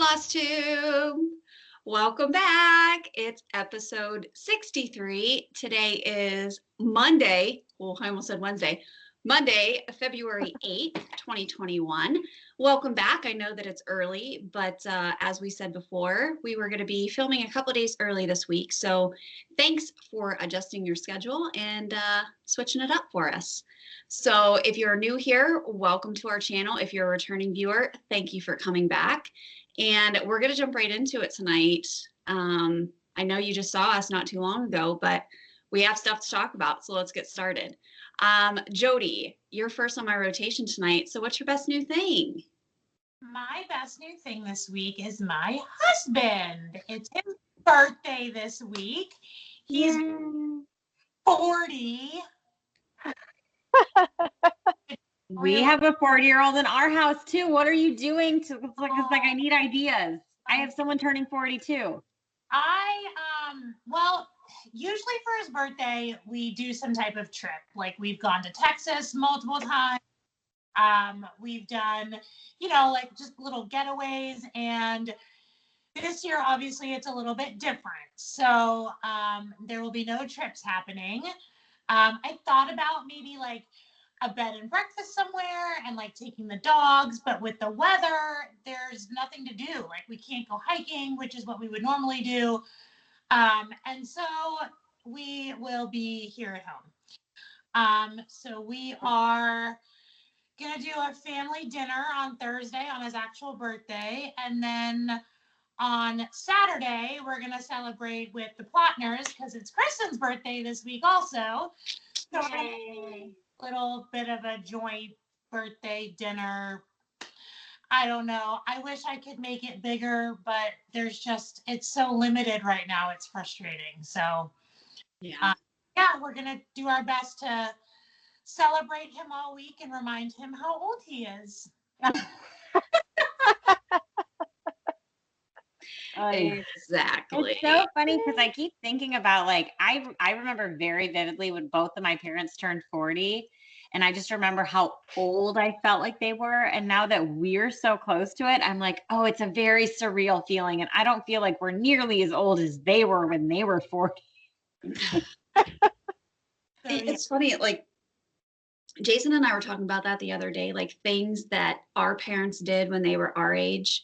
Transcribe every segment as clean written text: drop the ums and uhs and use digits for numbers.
Flosstube. Welcome back. It's episode 63. Today is Monday. Well, I almost said Wednesday. Monday, February 8th, 2021. Welcome back. I know that it's early, but as we said before, we were going to be filming a couple days early this week. So thanks for adjusting your schedule and switching it up for us. So if you're new here, welcome to our channel. If you're a returning viewer, thank you for coming back. And we're going to jump right into it tonight. I know you just saw us not too long ago, but we have stuff to talk about, so let's get started. Jody, you're first on my rotation tonight, so what's your best new thing? My best new thing this week is my husband. It's his birthday this week. He's 40. We have a 40-year-old in our house too. What are you doing to it's like I need ideas. I have someone turning 40 too. Well, usually for his birthday we do some type of trip. Like we've gone to Texas multiple times. We've done, like just little getaways, and this year obviously it's a little bit different. So there will be no trips happening. I thought about maybe like a bed and breakfast somewhere and like taking the dogs, but with the weather, there's nothing to do. Like we can't go hiking, which is what we would normally do. And so we will be here at home. So we are going to do a family dinner on Thursday on his actual birthday. And then on Saturday, we're going to celebrate with the Plotners because it's Kristen's birthday this week also. So a little bit of a joint birthday dinner. I don't know. I wish I could make it bigger, but it's so limited right now. It's frustrating. So yeah, we're going to do our best to celebrate him all week and remind him how old he is. Exactly. It's so funny because I keep thinking about like I remember very vividly when both of my parents turned 40, and I just remember how old I felt like they were. And now that we're so close to it, I'm like, oh, it's a very surreal feeling, and I don't feel like we're nearly as old as they were when they were 40. It's funny, like Jason and I were talking about that the other day, like things that our parents did when they were our age.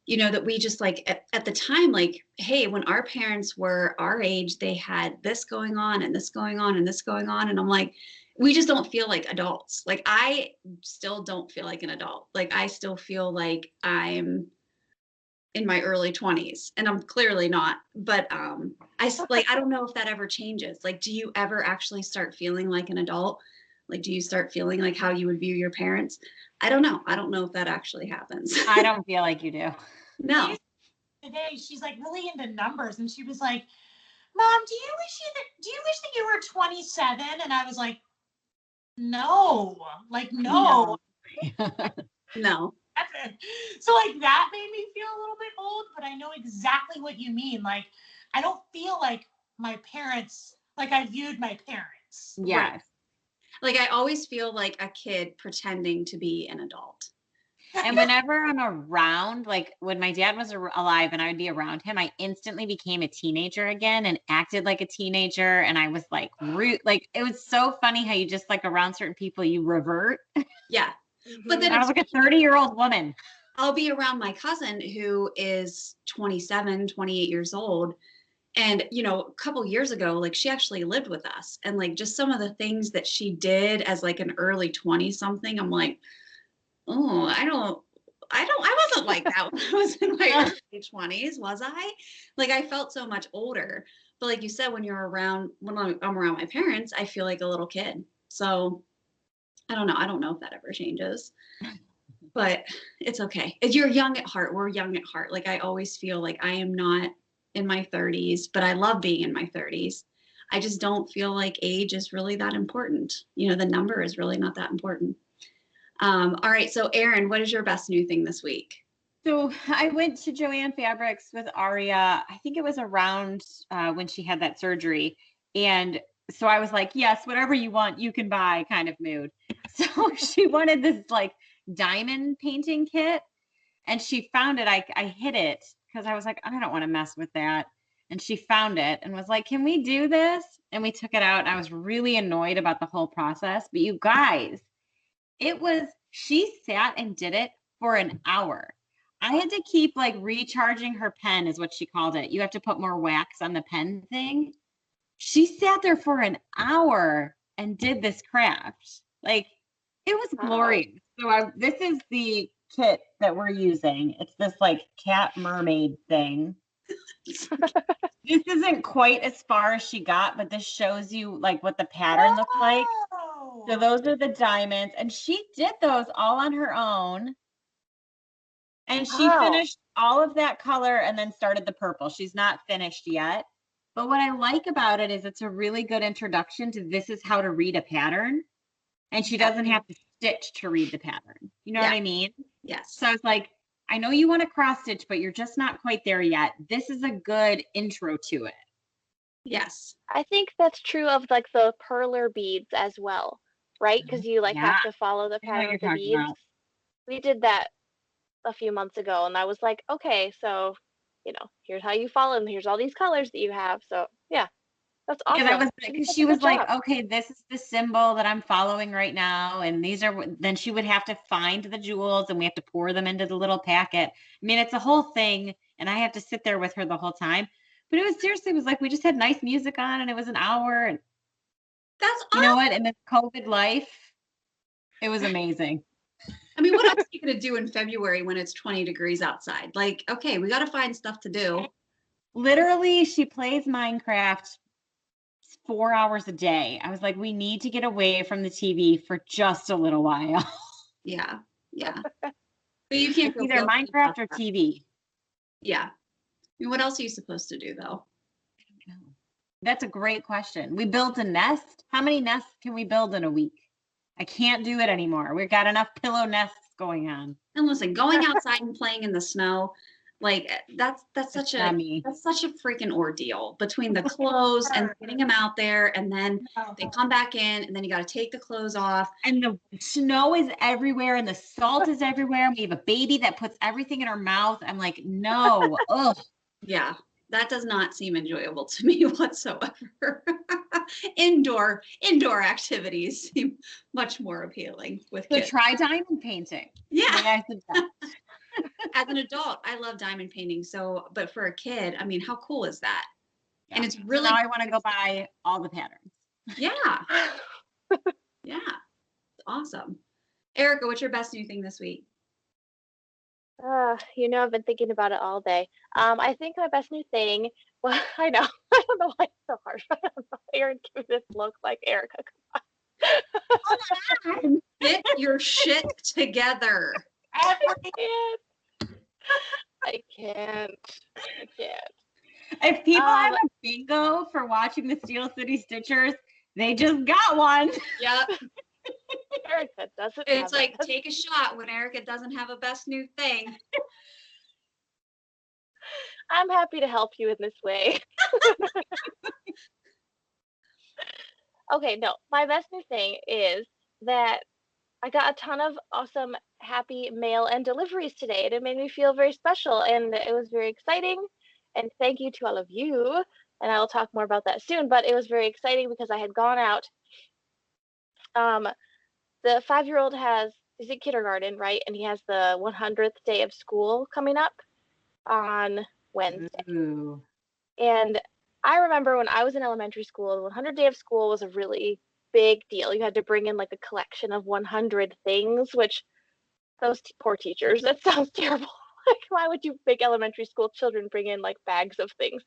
That we just like at the time, like, hey, when our parents were our age, they had this going on and this going on and this going on. And I'm like, we just don't feel like adults. Like, I still don't feel like an adult. Like, I still feel like I'm in my early 20s, and I'm clearly not. But I don't know if that ever changes. Like, do you ever actually start feeling like an adult? Like, do you start feeling like how you would view your parents? I don't know. I don't know if that actually happens. I don't feel like you do. No. Today she's like really into numbers, and she was like, "Mom, do you wish that you were 27?" And I was like, "No, like no." No. So like that made me feel a little bit old, but I know exactly what you mean. Like I don't feel like my parents, like I viewed my parents. Yes. Right. Like I always feel like a kid pretending to be an adult. And whenever I'm around, like when my dad was alive and I would be around him, I instantly became a teenager again and acted like a teenager. And I was like, it was so funny how you just like around certain people, you revert. Yeah. But then I was like a 30-year-old woman. I'll be around my cousin who is 27, 28 years old. And, a couple years ago, like she actually lived with us, and like just some of the things that she did as like an early 20 something, I'm like, oh, I wasn't like that when I was in my early 20s, was I? Like I felt so much older. But like you said, when I'm around my parents, I feel like a little kid. So I don't know. I don't know if that ever changes, but it's okay. If you're young at heart, we're young at heart. Like I always feel like I am not in my 30s, but I love being in my 30s. I just don't feel like age is really that important. The number is really not that important. All right. So Erin, what is your best new thing this week? So I went to Joann Fabrics with Aria. I think it was around when she had that surgery. And so I was like, yes, whatever you want, you can buy kind of mood. So she wanted this like diamond painting kit. And she found it. I hid it because I was like, I don't want to mess with that. And she found it and was like, can we do this? And we took it out. And I was really annoyed about the whole process. But you guys, she sat and did it for an hour. I had to keep like recharging her pen, is what she called it. You have to put more wax on the pen thing. She sat there for an hour and did this craft. Like, it was glorious. So this is the kit that we're using. It's this like cat mermaid thing. This isn't quite as far as she got, but this shows you like what the pattern looks like. So those are the diamonds, and she did those all on her own. And she finished all of that color and then started the purple. She's not finished yet. But what I like about it is it's a really good introduction to this is how to read a pattern. And she doesn't have to stitch to read the pattern. You know what I mean? Yes. So it's like, I know you want to cross stitch, but you're just not quite there yet. This is a good intro to it. Yes. I think that's true of like the perler beads as well, right? Because you like have to follow the pattern of the beads. About. We did that a few months ago, and I was like, okay, so here's how you follow, and here's all these colors that you have. So yeah, that's awesome. Yeah, that was she was like, okay, this is the symbol that I'm following right now, and these are. Then she would have to find the jewels, and we have to pour them into the little packet. I mean, it's a whole thing, and I have to sit there with her the whole time. But it was like we just had nice music on, and it was an hour. And that's awesome. You know what? In this COVID life, it was amazing. I mean, what else are you going to do in February when it's 20 degrees outside? Like, okay, we got to find stuff to do. Literally, she plays Minecraft 4 hours a day. I was like, we need to get away from the TV for just a little while. Yeah. But you can't go either Minecraft or TV. Yeah. I mean, what else are you supposed to do, though? I don't know. That's a great question. We built a nest. How many nests can we build in a week? I can't do it anymore. We've got enough pillow nests going on. And listen, going outside and playing in the snow, like that's such a freaking ordeal between the clothes and getting them out there, and then they come back in, and then you got to take the clothes off. And the snow is everywhere, and the salt is everywhere. We have a baby that puts everything in her mouth. I'm like, no. Ugh. Yeah, that does not seem enjoyable to me whatsoever. Indoor activities seem much more appealing with kids. So try diamond painting. Yeah. As an adult, I love diamond painting. So, but for a kid, I mean, how cool is that? Yeah. And it's really. So now I want to go buy all the patterns. Yeah. Yeah. It's awesome. Erica, what's your best new thing this week? I've been thinking about it all day. I think my best new thing. Well, I know. I don't know why it's so hard. I don't know. Aaron, give me this look like Erica. Come on. Get your shit together. I can't. If people have a bingo for watching the Steel City Stitchers, they just got one. Yep. Erica doesn't. It's like take a shot when Erica doesn't have a best new thing. I'm happy to help you in this way. Okay, no, my best new thing is that I got a ton of awesome, happy mail and deliveries today, and it made me feel very special, and it was very exciting. And thank you to all of you, and I will talk more about that soon, but it was very exciting because I had gone out. The 5-year-old is in kindergarten, right? And he has the 100th day of school coming up on Wednesday. Ooh. And I remember when I was in elementary school, the 100th day of school was a really big deal. You had to bring in like a collection of 100 things, which those poor teachers, that sounds terrible. Like, why would you make elementary school children bring in like bags of things?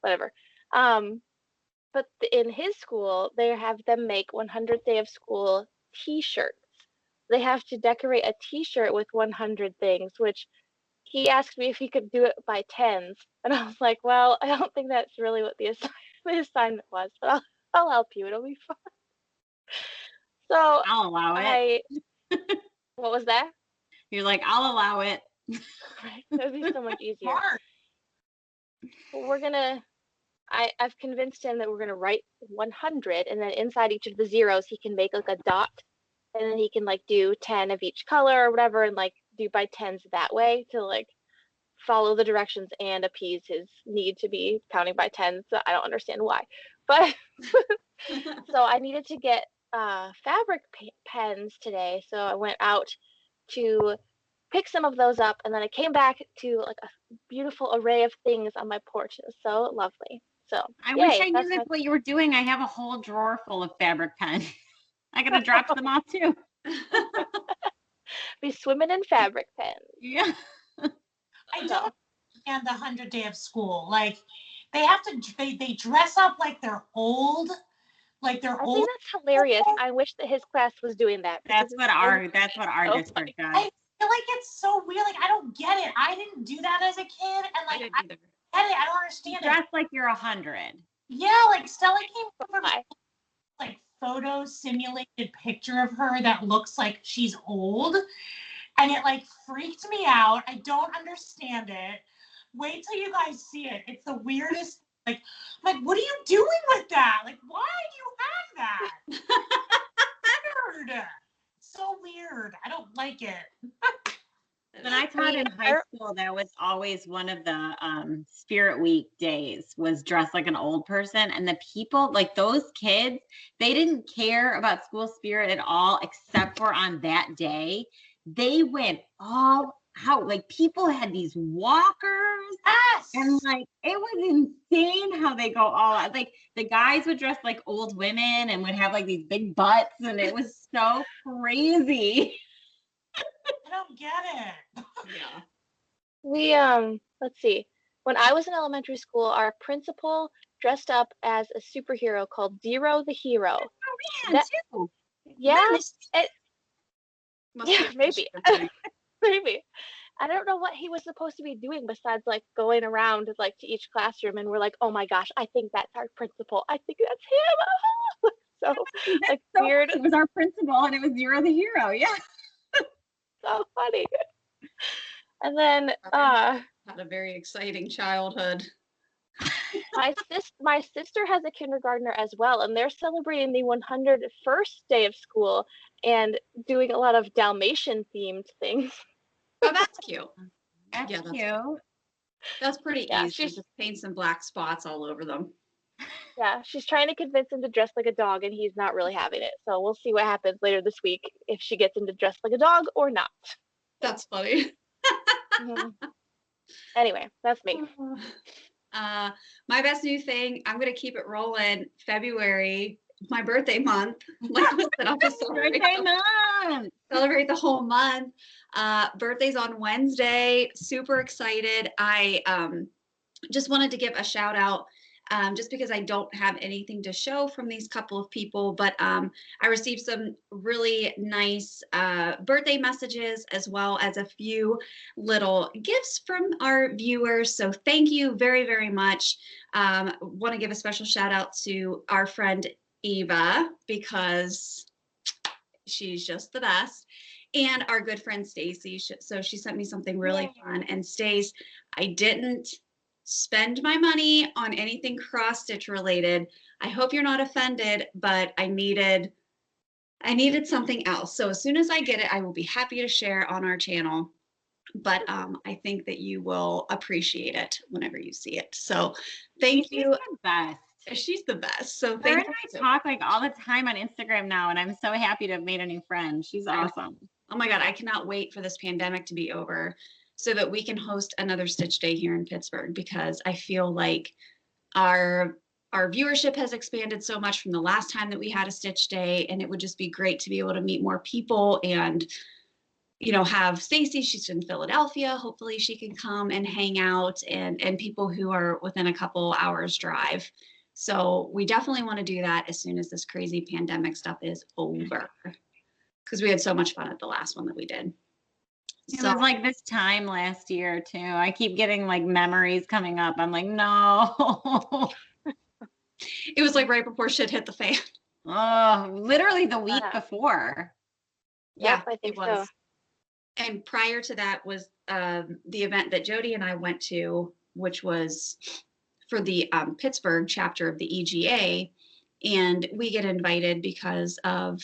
Whatever. But in his school, they have them make 100th day of school t-shirts. They have to decorate a t-shirt with 100 things, which he asked me if he could do it by tens. And I was like, well, I don't think that's really what the assignment was, but I'll help you. It'll be fun. So I'll allow it. What was that? You're like, I'll allow it. Right. That would be so much easier. Well, I've convinced him that we're going to write 100, and then inside each of the zeros, he can make like a dot, and then he can like do 10 of each color or whatever, and like do by tens that way to like follow the directions and appease his need to be counting by tens. So I don't understand why. But so I needed to get fabric pens today. So I went out to pick some of those up, and then I came back to like a beautiful array of things on my porch. It was so lovely. So I wish yay, I knew that's what you were doing. I have a whole drawer full of fabric pens. I gotta drop them off too. be swimming in fabric pens. Yeah. I don't understand the 100 day of school. Like they have to, they dress up like they're old. Like they're I old. think that's hilarious. I wish that his class was doing that. That's what our district does. I feel like it's so weird. Like I don't get it. I didn't do that as a kid, and like I get it. I don't understand it. Dress like you're 100. Yeah, like Stella came from like photo simulated picture of her that looks like she's old, and it like freaked me out. I don't understand it. Wait till you guys see it. It's the weirdest. Like, I'm like, what are you doing with that? Like, why do you have that? Weird. So weird. I don't like it. When I taught in high school, that was always one of the Spirit Week days, was dressed like an old person. And the people, like those kids, they didn't care about school spirit at all, except for on that day. They went all out. Like people had these walkers. Yes. And like it was insane how they go all out. Like the guys would dress like old women and would have like these big butts, and it was so crazy. I don't get it. Yeah. We let's see. When I was in elementary school, our principal dressed up as a superhero called Zero the Hero. Oh man, too. Yeah, Must yeah, be maybe. frustrating. Maybe. I don't know what he was supposed to be doing besides like going around like to each classroom, and we're like, oh my gosh, I think that's our principal. I think that's him. So like so weird. It was our principal, and it was Zero the Hero. Yeah. So funny. And then Had a very exciting childhood. my sister has a kindergartner as well, and they're celebrating the 101st day of school and doing a lot of Dalmatian themed things. Oh, that's cute. That's Yeah, that's cute. That's pretty Yeah, easy. Just paint some black spots all over them. Yeah, she's trying to convince him to dress like a dog, and he's not really having it. So we'll see what happens later this week, if she gets him to dress like a dog or not. That's funny. Mhm. Anyway, that's me. My best new thing, I'm going to keep it rolling. February, my birthday month. Like I said, I'll just celebrate the whole month. Birthday's on Wednesday. Super excited. I just wanted to give a shout out, just because I don't have anything to show from these couple of people, but I received some really nice birthday messages, as well as a few little gifts from our viewers. So thank you very, very much. Want to give a special shout out to our friend Eva, because she's just the best. And our good friend Stacy. So she sent me something really fun. And Stace, I didn't spend my money on anything cross stitch related. I hope you're not offended, but I needed something else. So as soon as I get it, I will be happy to share on our channel. But I think that you will appreciate it whenever you see it. So thank you. She's the best. She's the best. So Her thank and you. I talk like all the time on Instagram now, and I'm so happy to have made a new friend. She's awesome. Oh my God, I cannot wait for this pandemic to be over so that we can host another Stitch Day here in Pittsburgh, because I feel like our viewership has expanded so much from the last time that we had a Stitch Day, and it would just be great to be able to meet more people and, you know, have Stacy, she's in Philadelphia. Hopefully she can come and hang out, and people who are within a couple hours drive. So we definitely want to do that as soon as this crazy pandemic stuff is over, because we had so much fun at the last one that we did. It was like this time last year too. I keep getting like memories coming up. I'm like, no. It was like right before shit hit the fan. Oh, literally the week before. Yeah, I think it was. so. And prior to that was the event that Jody and I went to, which was for the Pittsburgh chapter of the EGA. And we get invited because of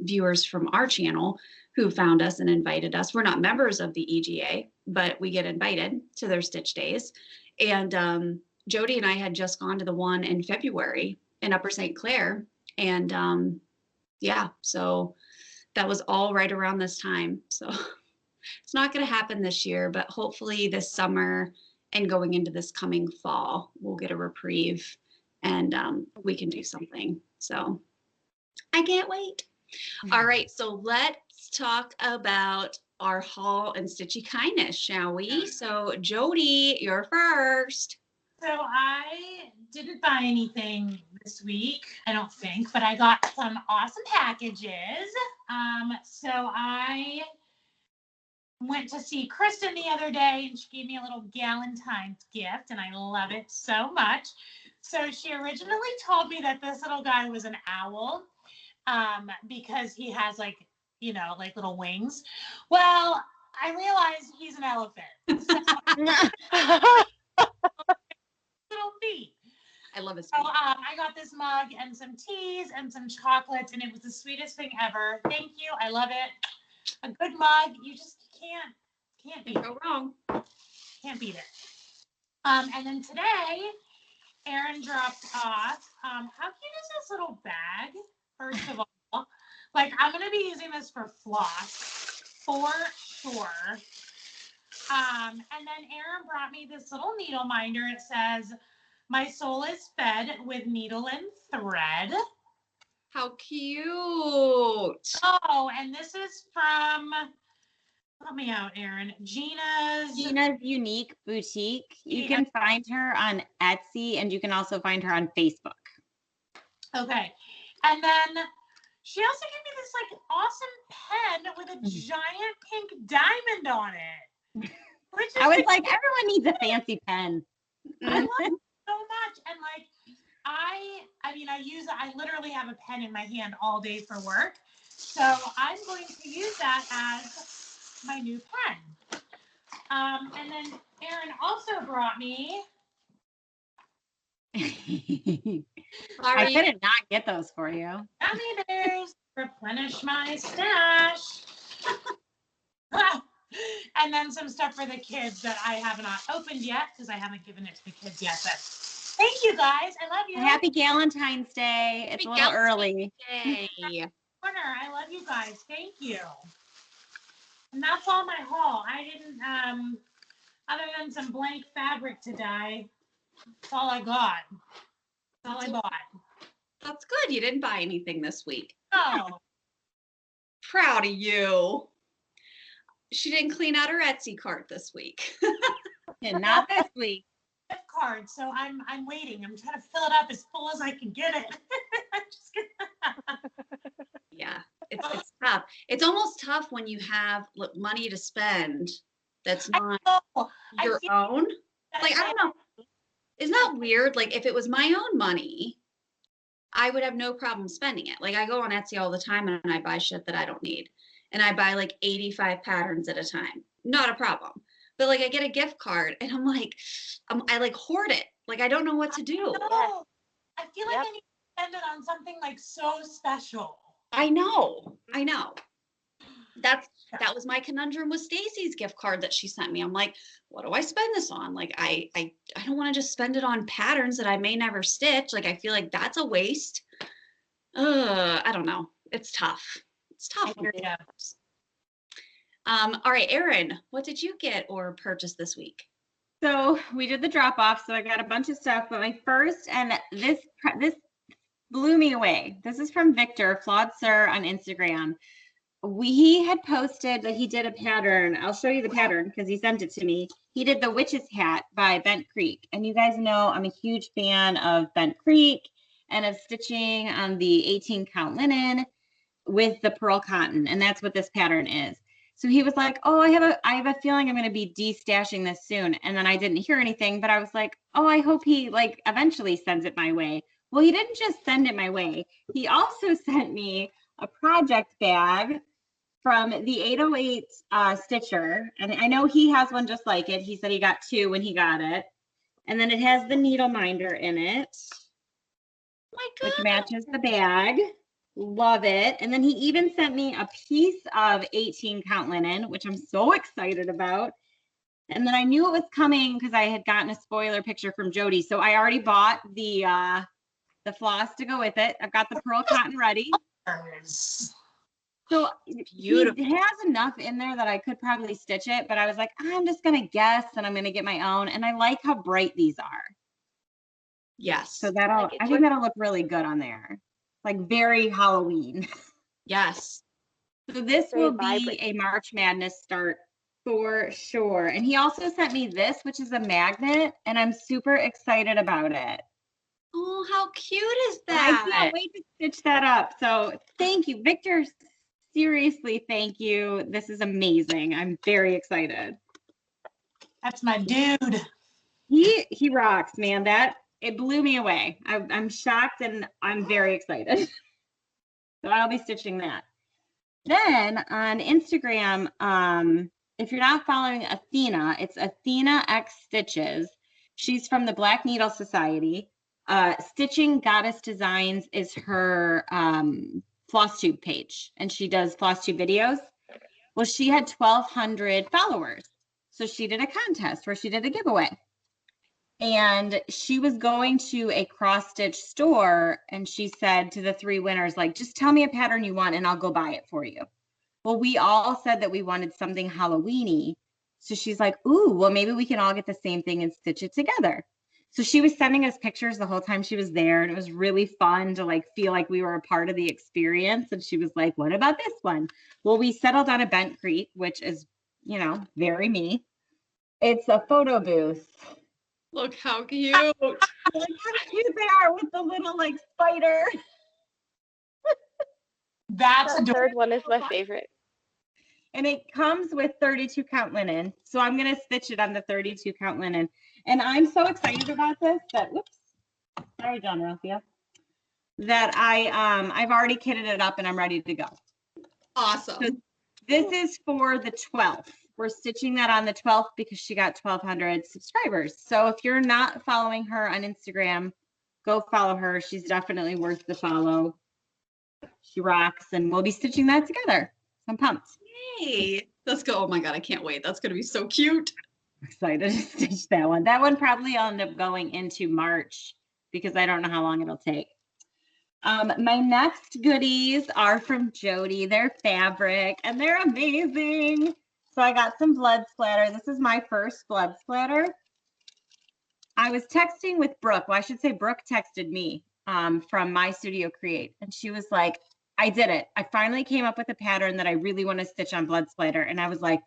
viewers from our channel who found us and invited us. We're not members of the EGA, but we get invited to their stitch days. And Jody and I had just gone to the one in February in Upper St. Clair. And yeah, so that was all right around this time. So it's not going to happen this year, but hopefully this summer and going into this coming fall, we'll get a reprieve and we can do something. So I can't wait. All right, so let's talk about our haul and stitchy kindness, shall we? So Jody, you're first. So I didn't buy anything this week, I don't think, but I got some awesome packages. So I went to see Kristen the other day, and she gave me a little Galentine's gift, and I love it so much. So she originally told me that this little guy was an owl, because he has like, you know, like little wings. Well, I realized he's an elephant. Little feet. I love his So feet. I got this mug and some teas and some chocolates, and it was the sweetest thing ever. Thank you. I love it. A good mug. You just can't beat Go it. wrong. Can't beat it. And then today, Erin dropped off. How cute is this little bag? First of all, like I'm gonna be using this for floss for sure. And then Erin brought me this little needle minder. It says, "My soul is fed with needle and thread." How cute. Oh, and this is from, help me out, Erin. Gina's Unique Boutique. You can find her on Etsy, and you can also find her on Facebook. Okay. And then she also gave me this like awesome pen with a giant pink diamond on it. Which is I was like, everyone needs a fancy pen. I love it so much. And like I mean I literally have a pen in my hand all day for work. So I'm going to use that as my new pen. And then Erin also brought me. I couldn't not get those for you. Gummy bears, replenish my stash. And then some stuff for the kids that I have not opened yet because I haven't given it to the kids yet. But thank you guys. I love you. Happy Galentine's Day. It's a little early. Yay. Corner. I love you guys. Thank you. And that's all my haul. I didn't, other than some blank fabric to dye, that's all I got. That's all I bought. That's good. You didn't buy anything this week. Oh, Proud of you. She didn't clean out her Etsy cart this week. And not this week. gift card. So I'm waiting. I'm trying to fill it up as full as I can get it. I'm just kidding. Yeah, it's tough. It's almost tough when you have money to spend that's not your own. Like, I don't know. Isn't that weird? Like, if it was my own money, I would have no problem spending it. Like, I go on Etsy all the time and I buy shit that I don't need. And I buy like 85 patterns at a time. Not a problem. But like, I get a gift card and I'm like, I like hoard it. Like, I don't know what to do. I feel like I need to spend it on something like so special. I know. That was my conundrum with Stacy's gift card that she sent me. I'm like, what do I spend this on? Like, I don't want to just spend it on patterns that I may never stitch. Like, I feel like that's a waste. I don't know. It's tough. It's tough. All right, Erin, what did you get or purchase this week? So we did the drop off. So I got a bunch of stuff, but my first, and this blew me away. This is from Victor Flosstube on Instagram. He had posted that he did a pattern. I'll show you the pattern because he sent it to me. He did the witch's hat by Bent Creek. And you guys know I'm a huge fan of Bent Creek and of stitching on the 18 count linen with the pearl cotton. And that's what this pattern is. So he was like, oh, I have a feeling I'm going to be de-stashing this soon. And then I didn't hear anything, but I was like, oh, I hope he like eventually sends it my way. Well, he didn't just send it my way. He also sent me a project bag from the 808 Stitcher. And I know he has one just like it. He said he got two when he got it. And then it has the needle minder in it, My God. which matches the bag. Love it. And then he even sent me a piece of 18 count linen, which I'm so excited about. And then I knew it was coming because I had gotten a spoiler picture from Jody. So I already bought the floss to go with it. I've got the pearl cotton ready. So Beautiful. he has enough in there that I could probably stitch it, but I was like, I'm just going to guess and I'm going to get my own. And I like how bright these are. Yes. So I think that'll look really good on there. Like very Halloween. Yes. So this Very will be vibrant. a March Madness start for sure. And he also sent me this, which is a magnet, and I'm super excited about it. Oh, how cute is I that? can't wait to stitch that up. So thank you, Victor. Seriously, thank you. This is amazing. I'm very excited. That's my dude. He rocks, man. It blew me away. I'm shocked and I'm very excited. So I'll be stitching that. Then on Instagram, if you're not following Athena, it's Athena X Stitches. She's from the Black Needle Society. Stitching Goddess Designs is her Flosstube page, and she does Flosstube videos. Well, she had 1,200 followers. So she did a contest where she did a giveaway. And she was going to a cross stitch store and she said to the 3 winners, like, just tell me a pattern you want and I'll go buy it for you. Well, we all said that we wanted something Halloween-y. So she's like, ooh, well, maybe we can all get the same thing and stitch it together. So she was sending us pictures the whole time she was there. And it was really fun to like feel like we were a part of the experience. And she was like, what about this one? Well, we settled on a bent Crete, which is, very me. It's a photo booth. Look how cute. Look how cute they are with the little like spider. That's The adorable. third one is my favorite. And it comes with 32 count linen. So I'm going to stitch it on the 32 count linen. And I'm so excited about this that, sorry, John Ralphia, that I've already kitted it up and I'm ready to go. Awesome. So this is for the 12th. We're stitching that on the 12th because she got 1,200 subscribers. So if you're not following her on Instagram, go follow her. She's definitely worth the follow. She rocks, and we'll be stitching that together. I'm pumped. Yay. Let's go. Oh my God, I can't wait. That's going to be so cute. I'm excited to stitch that one. That one probably will end up going into March because I don't know how long it'll take. My next goodies are from Jody. They're fabric, and they're amazing. So I got some blood splatter. This is my first blood splatter. I was texting with Brooke. Well, I should say Brooke texted me from My Studio Create. And she was like, I did it. I finally came up with a pattern that I really want to stitch on blood splatter. And I was like,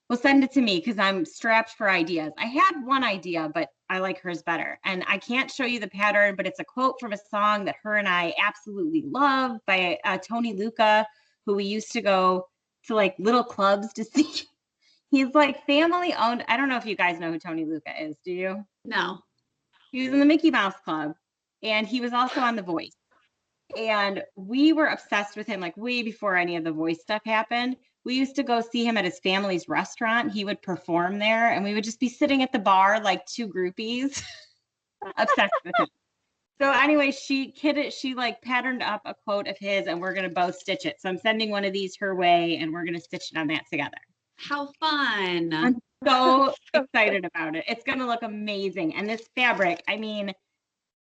well, send it to me because I'm strapped for ideas. I had one idea, but I like hers better. And I can't show you the pattern, but it's a quote from a song that her and I absolutely love by Tony Luca, who we used to go to like little clubs to see. He's like family owned. I don't know if you guys know who Tony Luca is. Do you? No. He was in the Mickey Mouse Club and he was also on The Voice. And we were obsessed with him like way before any of The Voice stuff happened. We used to go see him at his family's restaurant. He would perform there and we would just be sitting at the bar like 2 groupies obsessed with him. So anyway, she like patterned up a quote of his and we're going to both stitch it. So I'm sending one of these her way and we're going to stitch it on that together. How fun. I'm so excited about it. It's going to look amazing. And this fabric, I mean,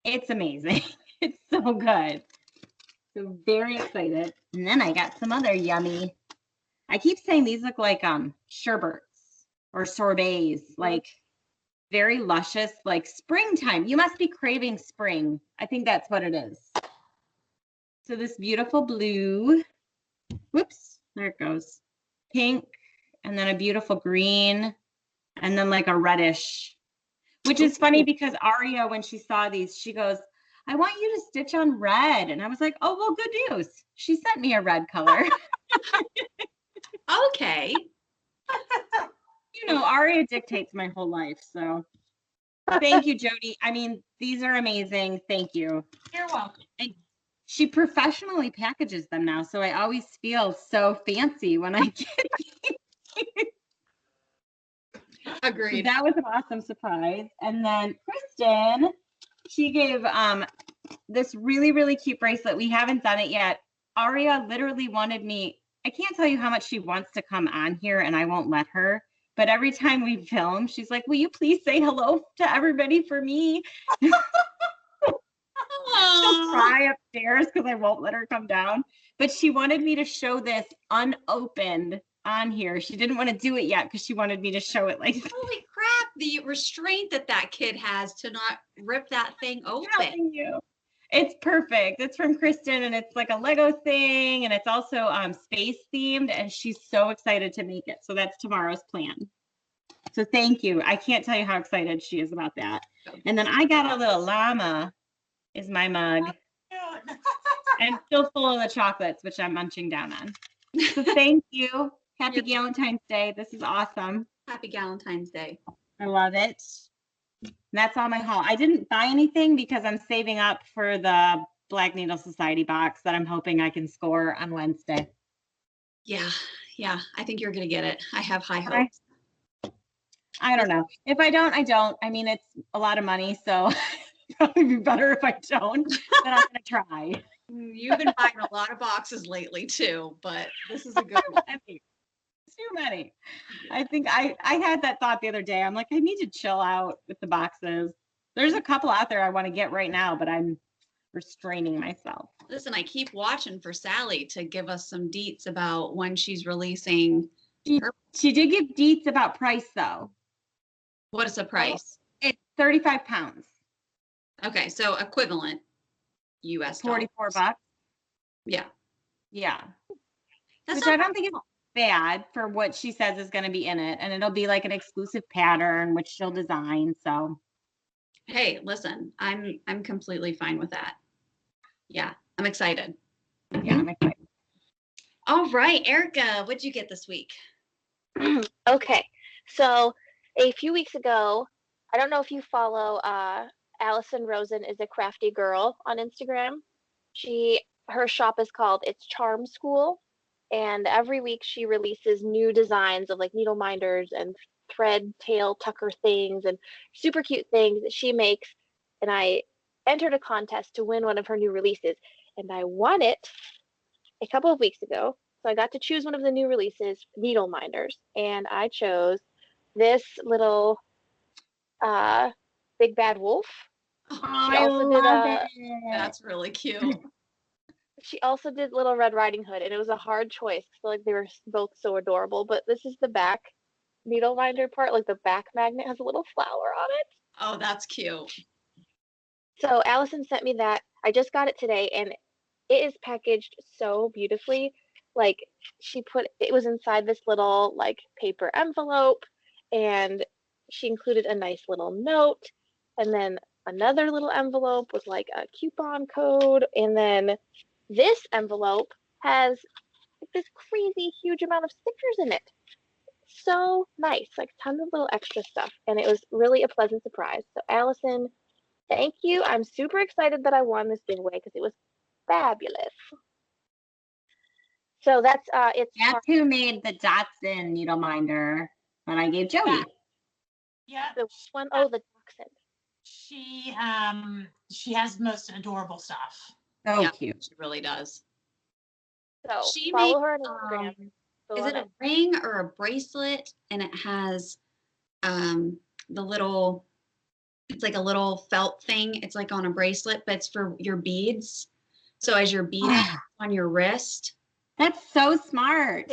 it's amazing. It's so good. So very excited. And then I got some other yummy. I keep saying these look like sherbets or sorbets, like very luscious, like springtime. You must be craving spring. I think that's what it is. So this beautiful blue, whoops, there it goes. Pink, and then a beautiful green, and then like a reddish, which is funny because Aria, when she saw these, she goes, I want you to stitch on red. And I was like, oh, well, good news. She sent me a red color. Okay. Aria dictates my whole life. So thank you, Jody. I mean, these are amazing. Thank you. You're welcome. And she professionally packages them now. So I always feel so fancy when I get these. Agreed. So that was an awesome surprise. And then Kristen, she gave this really, really cute bracelet. We haven't done it yet. Aria literally wanted me, I can't tell you how much she wants to come on here and I won't let her. But every time we film, she's like, will you please say hello to everybody for me? She'll cry upstairs because I won't let her come down. But she wanted me to show this unopened on here. She didn't want to do it yet because she wanted me to show it like, Holy crap, the restraint that kid has to not rip that thing open. telling you. It's perfect. It's from Kristen and it's like a Lego thing and it's also space themed and she's so excited to make it. So that's tomorrow's plan. So thank you. I can't tell you how excited she is about that. And then I got a little llama is my mug and still full of the chocolates, which I'm munching down on. So thank you. Happy Galentine's Day. This is awesome. Happy Galentine's Day. I love it. And that's all my haul. I didn't buy anything because I'm saving up for the Black Needle Society box that I'm hoping I can score on Wednesday. Yeah. I think you're going to get it. I have high hopes. I don't know. If I don't, I don't. I mean, it's a lot of money, so probably be better if I don't, but I'm going to try. You've been buying a lot of boxes lately too, but this is a good one. Too many. I think I had that thought the other day. I'm like, I need to chill out with the boxes. There's a couple out there I want to get right now, but I'm restraining myself. Listen, I keep watching for Sally to give us some deets about when she's releasing her. She did give deets about price though. What is the price? It's 35 pounds. Okay, so equivalent US dollars. 44 bucks. Yeah. Which I don't think is bad for what she says is going to be in it, and it'll be like an exclusive pattern which she'll design. So hey, listen, I'm completely fine with that. Yeah, I'm excited. I'm excited. All right, Erica, what'd you get this week? Okay, so a few weeks ago, I don't know if you follow Allison Rosen is a crafty girl on Instagram. Her shop is called It's Charm School, and every week she releases new designs of like needle minders and thread tail tucker things and super cute things that she makes. And I entered a contest to win one of her new releases, and I won it a couple of weeks ago. So I got to choose one of the new releases, needle minders, and I chose this little Big Bad Wolf. I love it. That's really cute. She also did Little Red Riding Hood, and it was a hard choice. I feel like they were both so adorable, but this is the back needle minder part, like the back magnet has a little flower on it. Oh, that's cute. So Allison sent me that. I just got it today, and it is packaged so beautifully. Like it was inside this little like paper envelope, and she included a nice little note, and then another little envelope with like a coupon code, and then this envelope has like this crazy huge amount of stickers in it. So nice, like tons of little extra stuff, and it was really a pleasant surprise. So Allison, thank you. I'm super excited that I won this giveaway because it was fabulous. So that's who made the Dotson needle minder that I gave Jody. Yeah. The one, oh, the Dachshund. She has the most adorable stuff. So cute. She really does. So She follow made, her on Instagram. Is it a ring or a bracelet? And it has the little, it's like a little felt thing. It's like on a bracelet, but it's for your beads. So as you're beading on your wrist. That's so smart.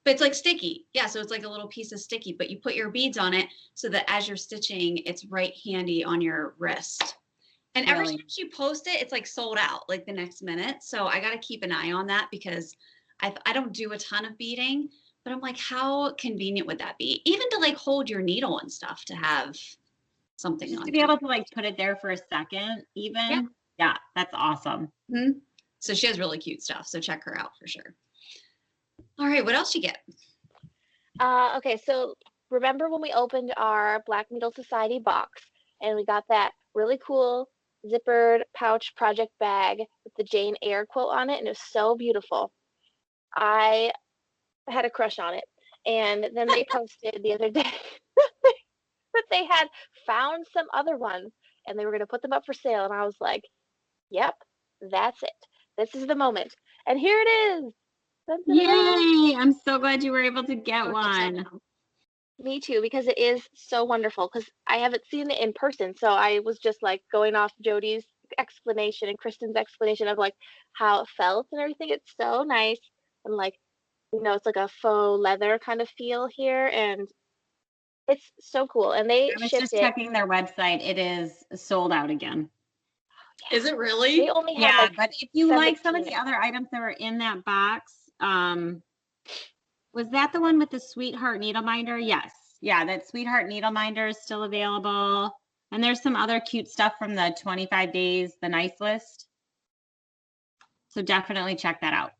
But it's like sticky. Yeah, so it's like a little piece of sticky, but you put your beads on it so that as you're stitching, it's right handy on your wrist. And every time she posts it, it's like sold out like the next minute. So I got to keep an eye on that because I don't do a ton of beading, but I'm like, how convenient would that be? Even to like hold your needle and stuff, to have something just on to be able to like put it there for a second even. Yeah, that's awesome. Mm-hmm. So she has really cute stuff. So check her out for sure. All right, what else you get? Okay, so remember when we opened our Black Needle Society box and we got that really cool zippered pouch project bag with the Jane Eyre quote on it, and it was so beautiful. I had a crush on it, and then they posted the other day that they had found some other ones and they were going to put them up for sale, and I was like, yep, that's it. this is the moment. And here it is. Dun, dun, dun, dun. Yay! I'm so glad you were able to get So excited one. now. Me too, because it is so wonderful. Because I haven't seen it in person, so I was just like going off Jody's explanation and Kristen's explanation of like how it felt and everything. It's so nice and like it's like a faux leather kind of feel here, and it's so cool. And they I was shipped just it. checking their website. It is sold out again. Is it really? They only had Yeah, like but if you like some of 17. the other items that were in that box, was that the one with the Sweetheart needle minder? Yes. Yeah, that Sweetheart needle minder is still available. And there's some other cute stuff from the 25 days, the nice list. So definitely check that out.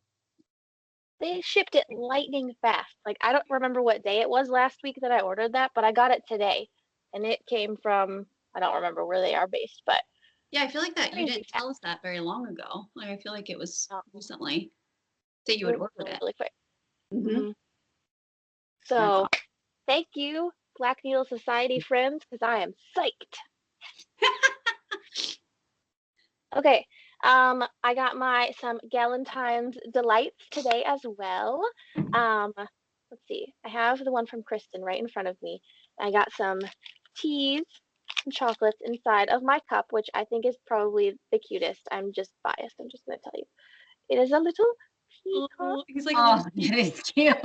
They shipped it lightning fast. Like I don't remember what day it was last week that I ordered that, but I got it today, and it came from I don't remember where they are based, but Yeah, I feel like that you crazy didn't tell us that very long ago. Like I feel like it was fast. recently that you It had was ordered it. really quick. Mm-hmm. Mhm. So That's awesome. thank you, Black Needle Society friends, because I am psyched. Okay, I got some Galentine's delights today as well. Let's see, I have the one from Kristen right in front of me. I got some teas and chocolates inside of my cup, which I think is probably the cutest. I'm just biased. I'm just gonna tell you, it is a little teacup. Oh, he's like a Oh, little it is cute.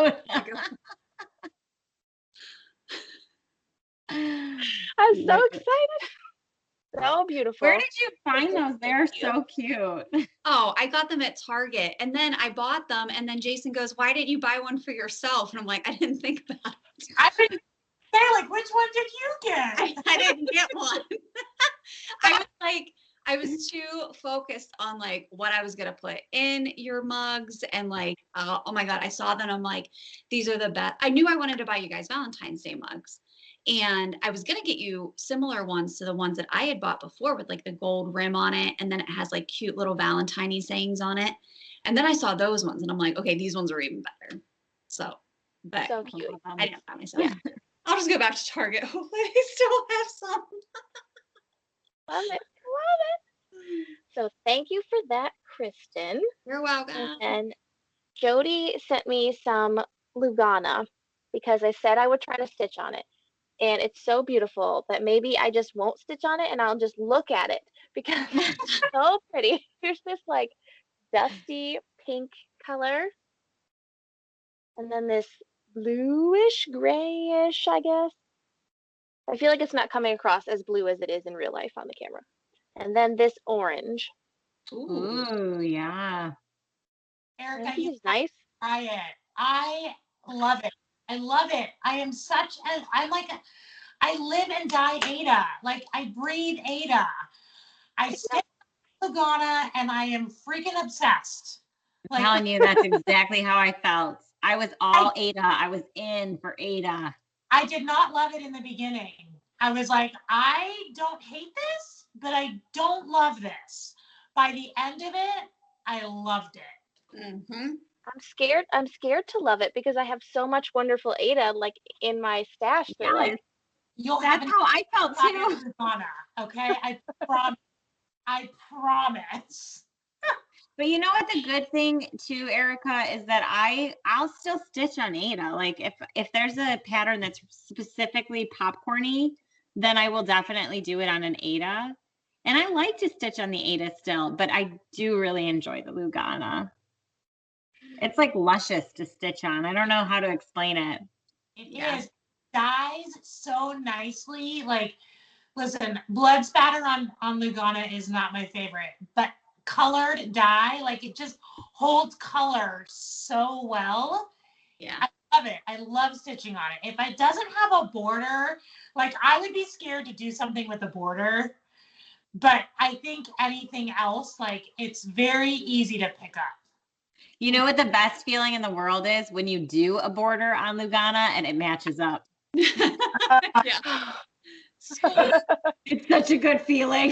I'm so excited. So beautiful. Where did you find those? They're Thank you. so cute. Oh, I got them at Target and then I bought them and then Jason goes, "Why didn't you buy one for yourself?" And I'm like, I didn't think about it. I didn't say, like, which one did you get? I didn't get one. I was too focused on like what I was gonna put in your mugs and like, oh my God, I saw them. I'm like, these are the best. I knew I wanted to buy you guys Valentine's Day mugs. And I was gonna get you similar ones to the ones that I had bought before with like the gold rim on it, and then it has like cute little Valentine sayings on it. And then I saw those ones, and I'm like, okay, these ones are even better. So, but So cute. I didn't buy myself. Yeah. I'll just go back to Target. Hopefully, they still have some. Love it. Love it. So thank you for that, Kristen. You're welcome. And Jody sent me some Lugana because I said I would try to stitch on it. And it's so beautiful that maybe I just won't stitch on it and I'll just look at it because it's so pretty. Here's this like dusty pink color. And then this bluish, grayish, I guess. I feel like it's not coming across as blue as it is in real life on the camera. And then this orange. Ooh. Ooh, yeah. Erica, This you is nice. try it. I love it. I love it. I live and die Ada. Like I breathe Ada. I stitch Lagana and I am freaking obsessed. I'm Like telling you, that's exactly how I felt. I was all Ada. I was in for Ada. I did not love it in the beginning. I was like, I don't hate this, but I don't love this. By the end of it, I loved it. Mm-hmm. I'm scared to love it because I have so much wonderful Ada like in my stash. That like You'll That's have how I felt too. Lagana, okay? I promise. I promise. But you know what the good thing too, Erica, is that I'll still stitch on Ada. Like if there's a pattern that's specifically popcorny, then I will definitely do it on an Ada. And I like to stitch on the Ada still, but I do really enjoy the Lugana. It's like luscious to stitch on. I don't know how to explain it. It Yeah. is dyes so nicely. Like, listen, blood spatter on Lugana is not my favorite, but colored dye, like it just holds color so well. Yeah. I love it. I love stitching on it. If it doesn't have a border, like I would be scared to do something with a border, but I think anything else, like it's very easy to pick up. You know what the best feeling in the world is? When you do a border on Lugana and it matches up. Yeah. It's such a good feeling.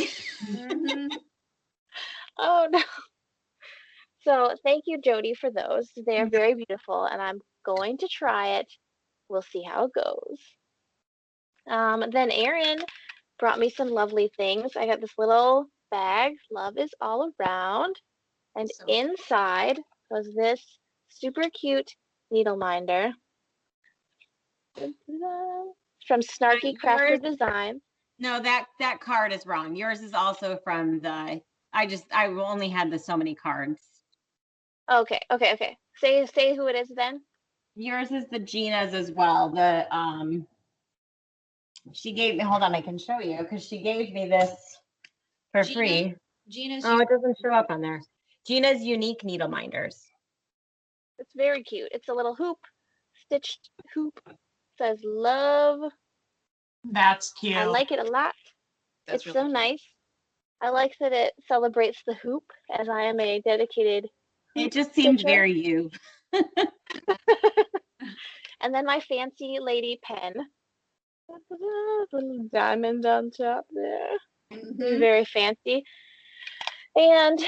Mm-hmm. oh no. So thank you, Jody, for those. They are very beautiful, and I'm going to try it. We'll see how it goes. Then Erin brought me some lovely things. I got this little bag. Love is all around. And So inside was this super cute needle minder from Snarky Crafter Designs. No, that card is wrong. Yours is also from the. I only had so many cards. Okay. Say who it is then. Yours is the Gina's as well. She gave me. Hold on, I can show you because she gave me this for free. Gina's. Oh, it doesn't show up on there. Gina's Unique Needle Minders. It's very cute. It's a little hoop, stitched hoop. It says love. That's cute. I like it a lot. That's it's really so cute. nice. I like that it celebrates the hoop, as I am a dedicated. It just seems stitcher. very you. And then my fancy lady pen. Little diamond on top there. Mhm. Very fancy. And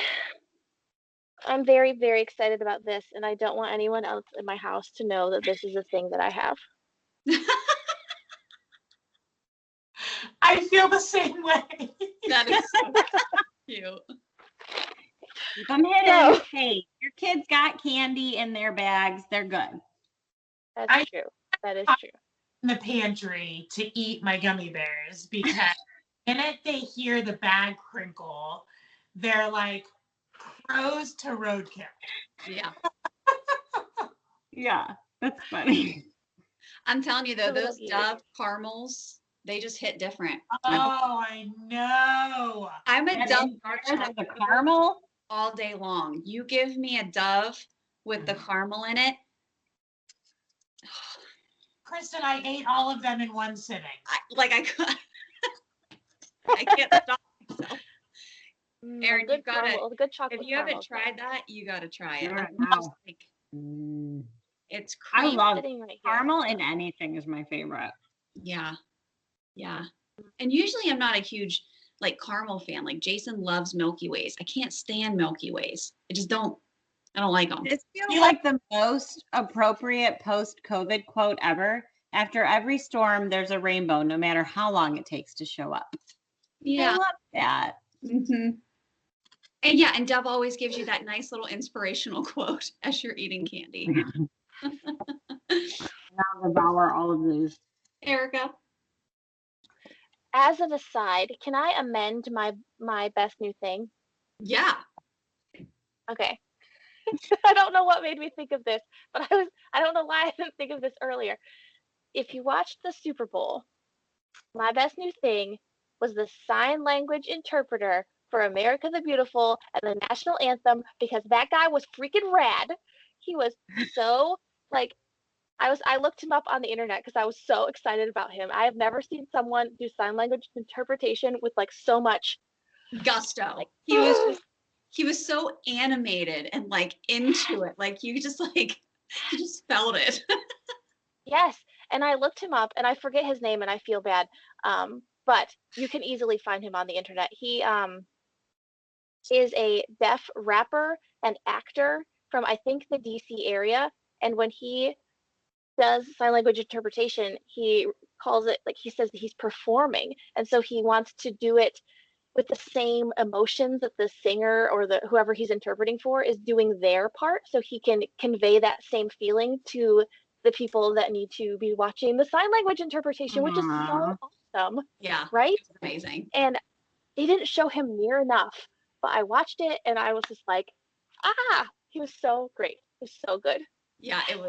I'm very, very excited about this, and I don't want anyone else in my house to know that this is a thing that I have. I feel the same way. That is so cute. Keep them hidden. No. Hey, your kids got candy in their bags. They're good. That's true. That is true. In the pantry to eat my gummy bears because the minute they hear the bag crinkle, they're like crows to roadkill. Yeah. Yeah, that's funny. I'm telling you though, So those cute. Dove caramels, they just hit different. Oh, I know. I'm a And Dove then dark there's chocolate the caramel. all day long. You give me a Dove with the caramel in it. Kristen, I ate all of them in one sitting. I can't stop myself. Erin, Good you've gotta- caramel, good chocolate. If you haven't caramel. tried that, you got to try it. Right I'm now. just like, it's I cream. love Sitting right here. caramel in anything is my favorite. Yeah. Yeah. And usually I'm not a huge like caramel fan. Like Jason loves Milky Ways. I can't stand Milky Ways. I don't like them. This feels like the most appropriate post-COVID quote ever. After every storm, there's a rainbow, no matter how long it takes to show up. I Yeah. love that. Mm-hmm. And yeah, and Dove always gives you that nice little inspirational quote as you're eating candy. Now devour all of these. Erica. As an aside, can I amend my best new thing? Yeah. Okay. I don't know what made me think of this, but I don't know why I didn't think of this earlier. If you watched the Super Bowl, my best new thing was the sign language interpreter for America the Beautiful and the national anthem, because that guy was freaking rad. He was so like, I looked him up on the internet because I was so excited about him. I have never seen someone do sign language interpretation with like so much Gusto. like, He was so animated and like into it. Like you just felt it. Yes. And I looked him up and I forget his name and I feel bad. But you can easily find him on the internet. He is a deaf rapper and actor from, I think, the DC area. And when he does sign language interpretation, he calls it, like, he says that he's performing. And so he wants to do it with the same emotions that the singer or the whoever he's interpreting for is doing their part, so he can convey that same feeling to the people that need to be watching the sign language interpretation, which is so awesome. Yeah. Right? It was amazing. And they didn't show him near enough, but I watched it and I was just like, he was so great. It was so good. Yeah, it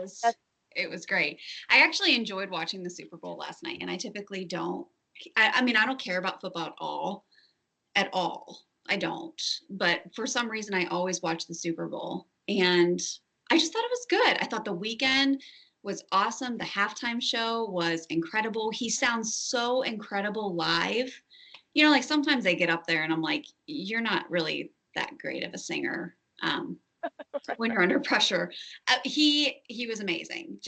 was great. I actually enjoyed watching the Super Bowl last night, and I typically don't. I mean, I don't care about football at all. I don't. But for some reason, I always watch the Super Bowl, and I just thought it was good. I thought the weekend was awesome. The halftime show was incredible. He sounds so incredible live. You know, like sometimes they get up there and I'm like, you're not really that great of a singer. When you're under pressure. He was amazing.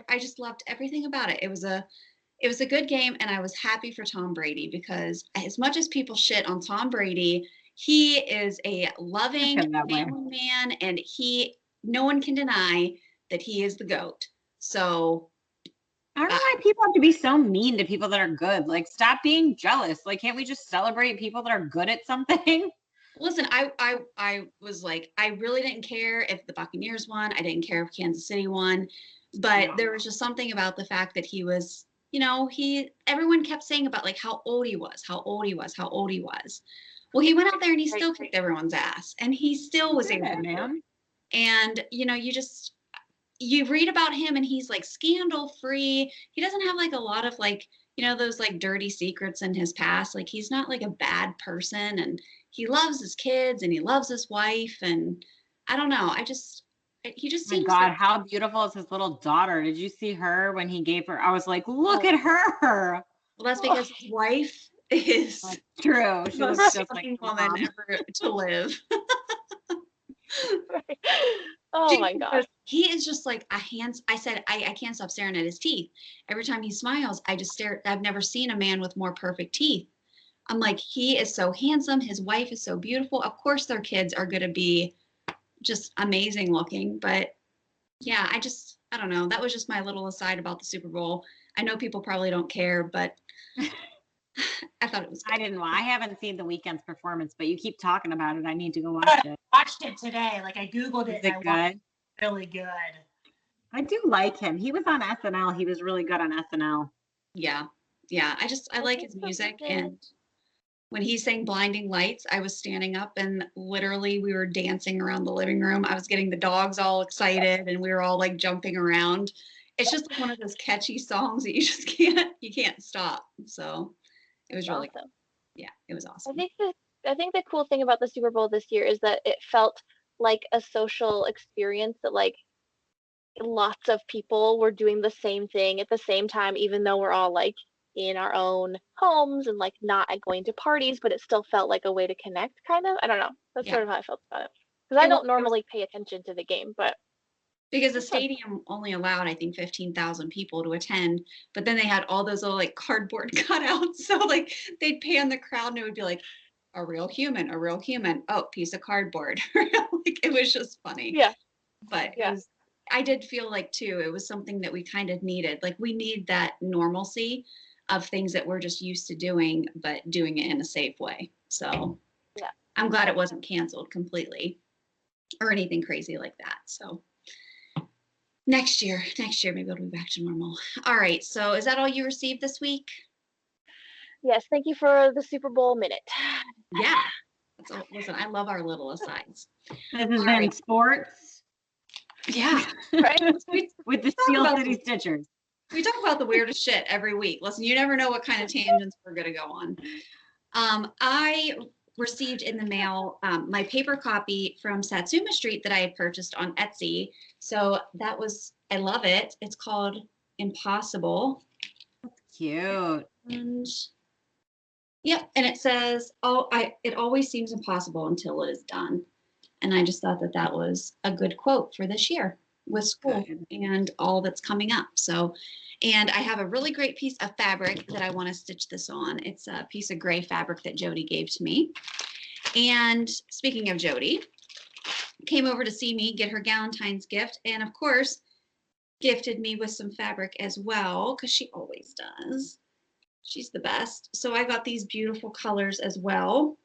I just loved everything about it. It was a good game, and I was happy for Tom Brady, because as much as people shit on Tom Brady, he is a loving family man, and no one can deny that he is the GOAT. So I don't know why people have to be so mean to people that are good. Like, stop being jealous. Like, can't we just celebrate people that are good at something? Listen, I was like, I really didn't care if the Buccaneers won. I didn't care if Kansas City won, but No. there was just something about the fact that he was, everyone kept saying about like how old he was, how old he was, how old he was. Well, he went out there and he Right. still kicked everyone's ass, and he still was able Yeah, to. man. And you read about him and he's like scandal free. He doesn't have like a lot of like, those like dirty secrets in his past. Like he's not like a bad person, and he loves his kids and he loves his wife. And I don't know. He just My seems God, like, how beautiful is his little daughter? Did you see her when he gave her? I was like, look oh, at her. well, that's because his wife is That's true. the She most looks just like stunning her woman mom. ever to live. Right. Oh my gosh. He is just like I said, I can't stop staring at his teeth. Every time he smiles, I just stare. I've never seen a man with more perfect teeth. I'm like, he is so handsome. His wife is so beautiful. Of course, their kids are going to be just amazing looking. But yeah, I don't know. That was just my little aside about the Super Bowl. I know people probably don't care, but I thought it was I good. didn't. I haven't seen the weekend's performance, but you keep talking about it. I need to go watch But it. I watched it today. Like I Googled Is it it and I watched good? it really good. I do like him. He was on SNL. He was really good on SNL. Yeah. Yeah. I I like think his that we music. did. And when he sang Blinding Lights, I was standing up and literally we were dancing around the living room. I was getting the dogs all excited and we were all like jumping around. It's just like one of those catchy songs that you just can't stop. So it was That's really, awesome. yeah, it was I awesome. think the I think the cool thing about the Super Bowl this year is that it felt like a social experience that like lots of people were doing the same thing at the same time, even though we're all like in our own homes and like not going to parties, but it still felt like a way to connect, kind of. I don't know. That's Yeah. sort of how I felt about it. Because I It was, don't it was normally pay attention to the game, but because the it's fun. stadium only allowed, I think, 15,000 people to attend, but then they had all those little like cardboard cutouts. So like they'd pan the crowd and it would be like a real human, a real human. Oh, piece of cardboard. Like it was just funny. Yeah, But yeah, I did feel like too, it was something that we kind of needed. Like we need that normalcy of things that we're just used to doing, but doing it in a safe way. So yeah. I'm glad it wasn't canceled completely or anything crazy like that. So next year, maybe it'll be back to normal. All right. So is that all you received this week? Yes, thank you for the Super Bowl minute. Yeah. That's all. Listen, I love our little asides. This has All been right. sports Yeah. Right? We with the talk Steel about City Stitchers. we talk about the weirdest shit every week. Listen, you never know what kind of tangents we're going to go on. I received in the mail my paper copy from Satsuma Street that I had purchased on Etsy. So I love it. It's called Impossible. Cute. And yep, and it says, it always seems impossible until it is done. And I just thought that was a good quote for this year with school Good. and all that's coming up. So, and I have a really great piece of fabric that I want to stitch this on. It's a piece of gray fabric that Jody gave to me. And speaking of Jody, came over to see me, get her Galentine's gift, and of course, gifted me with some fabric as well, because she always does. She's the best. So I got these beautiful colors as well.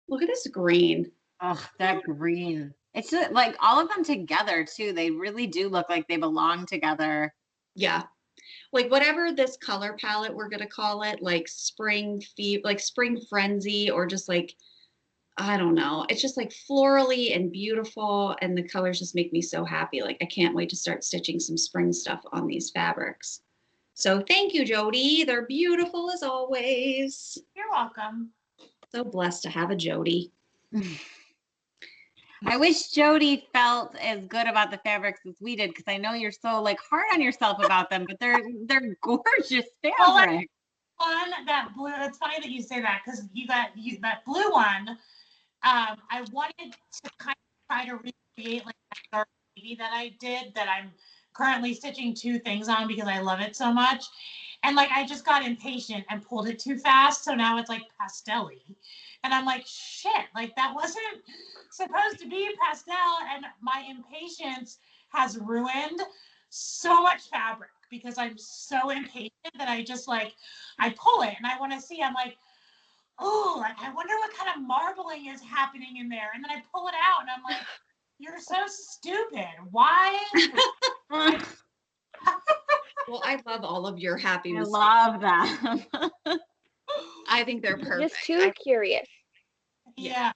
Look at this green. Oh, that green. It's just, like all of them together too. They really do look like they belong together. Yeah. Like whatever this color palette we're gonna call it, like like spring frenzy, or just like, I don't know. It's just like florally and beautiful, and the colors just make me so happy. Like I can't wait to start stitching some spring stuff on these fabrics. So thank you, Jody. They're beautiful as always. You're welcome. So blessed to have a Jody. I wish Jody felt as good about the fabrics as we did, because I know you're so like hard on yourself about them, but they're gorgeous Well, fabric. One that blue. It's funny that you say that because you that blue one. I wanted to kind of try to recreate like that dark navy that I did, that I'm currently stitching two things on because I love it so much. And like I just got impatient and pulled it too fast, so now it's like pastel-y. And I'm like, shit, like that wasn't supposed to be pastel, and my impatience has ruined so much fabric because I'm so impatient that I just like I pull it and I want to see. I'm like, oh, like, I wonder what kind of marbling is happening in there. And then I pull it out and I'm like, you're so stupid. Why? Well, I love all of your happy I mistakes. love them. I think they're perfect. Just too curious. Yeah.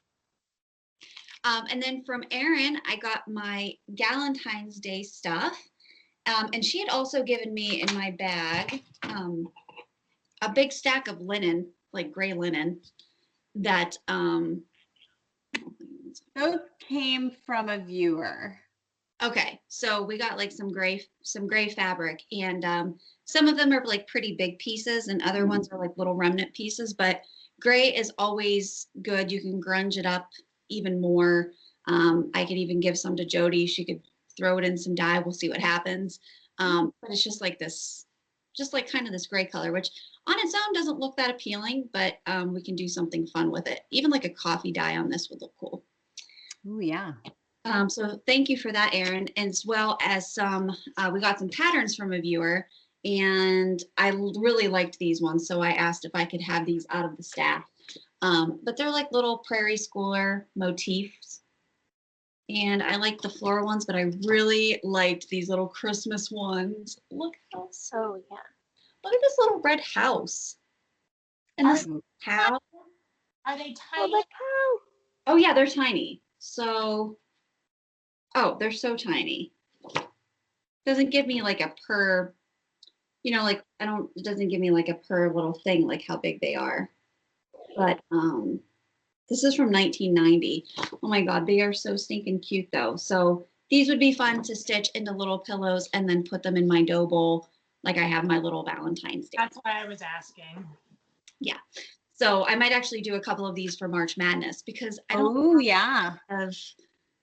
And then from Erin, I got my Galentine's Day stuff. And she had also given me in my bag a big stack of linen, like gray linen, that Those came from a viewer. okay, so we got like some gray fabric, and some of them are like pretty big pieces, and other ones are like little remnant pieces. But gray is always good. You can grunge it up even more. I could even give some to Jody. She could throw it in some dye. We'll see what happens. But it's just like this, just like kind of this gray color, which on its own doesn't look that appealing, but we can do something fun with it. Even like a coffee dye on this would look cool. Oh yeah. So thank you for that, Erin, as well as some, we got some patterns from a viewer, and I really liked these ones, so I asked if I could have these out of the stack. But they're like little prairie schooler motifs, and I like the floral ones, but I really liked these little Christmas ones. Look how Oh yeah. look at this little red house. And this cow. Are they Oh, tiny? the cow. Oh yeah, they're tiny. So, oh, they're so tiny. Doesn't give me like a per, you know, like it doesn't give me like a per little thing, like how big they are. But this is from 1990. Oh my God, they are so stinking cute though. So these would be fun to stitch into little pillows and then put them in my dough bowl, like I have my little Valentine's Day. That's why I was asking. Yeah. So I might actually do a couple of these for March Madness, because I don't Oh yeah. have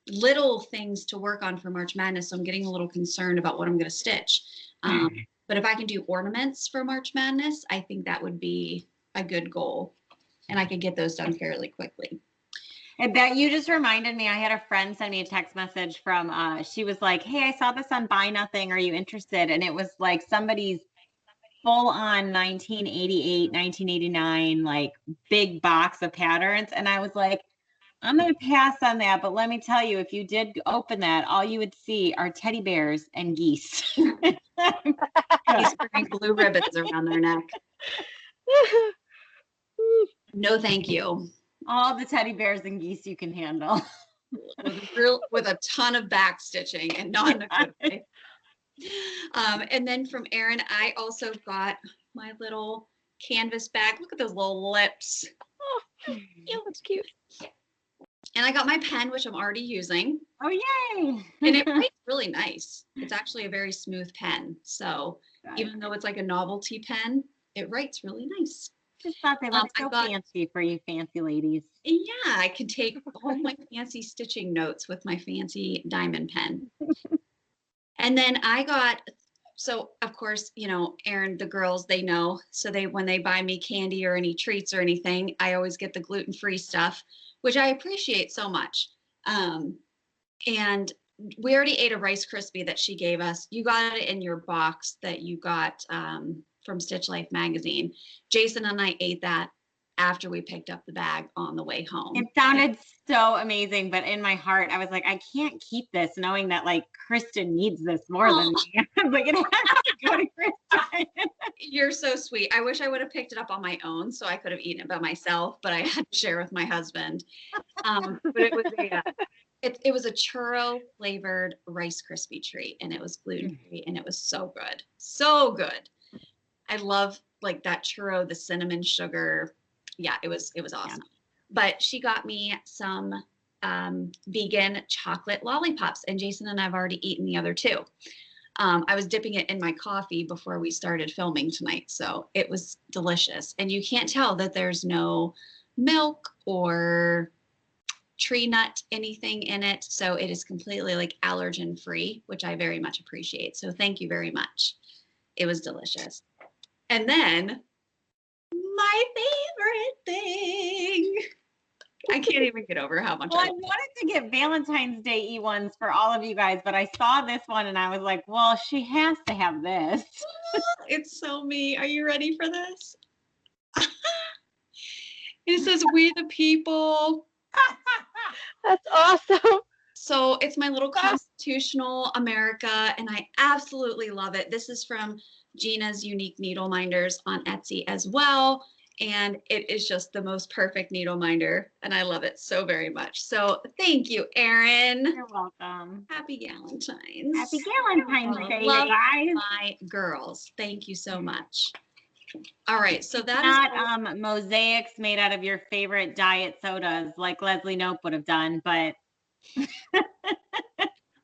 little things to work on for March Madness. So I'm getting a little concerned about what I'm going to stitch. But if I can do ornaments for March Madness, I think that would be a good goal. And I could get those done fairly quickly. I bet you just reminded me. I had a friend send me a text message from, she was like, hey, I saw this on Buy Nothing. Are you interested? And it was like somebody's full on 1988, 1989, like big box of patterns. And I was like, I'm going to pass on that. But let me tell you, if you did open that, all you would see are teddy bears and geese. He's wearing blue ribbons around their neck. No, thank you. All the teddy bears and geese you can handle. With a ton of back stitching, and not in a good way. And then from Erin, I also got my little canvas bag. Look at those little lips. Oh, yeah, that's cute. And I got my pen, which I'm already using. Oh, yay. And it writes really nice. It's actually a very smooth pen. So even though it's like a novelty pen, it writes really nice. Just thought they looked so fancy for you fancy ladies. Yeah, I can take all my fancy stitching notes with my fancy diamond pen. And then I got, so of course, you know, Erin, the girls, they know. So when they buy me candy or any treats or anything, I always get the gluten-free stuff, which I appreciate so much. And we already ate a Rice Krispie that she gave us. You got it in your box that you got from Stitch Life magazine. Jason and I ate that after we picked up the bag on the way home. It sounded so amazing, but in my heart, I was like, I can't keep this knowing that like Kristen needs this more than me. I was like, it has to go to Kristen. You're so sweet. I wish I would have picked it up on my own so I could have eaten it by myself, but I had to share with my husband. But it was a churro flavored Rice Krispie treat, and it was gluten free, and it was so good. So good. I love like that churro, the cinnamon sugar. Yeah, it was awesome. Yeah. But she got me some vegan chocolate lollipops, and Jason and I've already eaten the other two. I was dipping it in my coffee before we started filming tonight, so it was delicious. And you can't tell that there's no milk or tree nut anything in it, so it is completely like allergen free, which I very much appreciate. So thank you very much. It was delicious. And then my favorite thing. I can't even get over how much I wanted to get Valentine's Day E1s for all of you guys, but I saw this one and I was like, well, she has to have this. It's so me. Are you ready for this? It says we the people. That's awesome. So it's my little constitutional America, and I absolutely love it. This is from Gina's Unique Needle Minders on Etsy as well. And it is just the most perfect needle minder, and I love it so very much. So thank you, Erin. You're welcome. Happy Galentine's. Happy Galentine's Day, you Love guys. my girls. Thank you so much. All right, so that Not mosaics made out of your favorite diet sodas like Leslie Knope would have done, but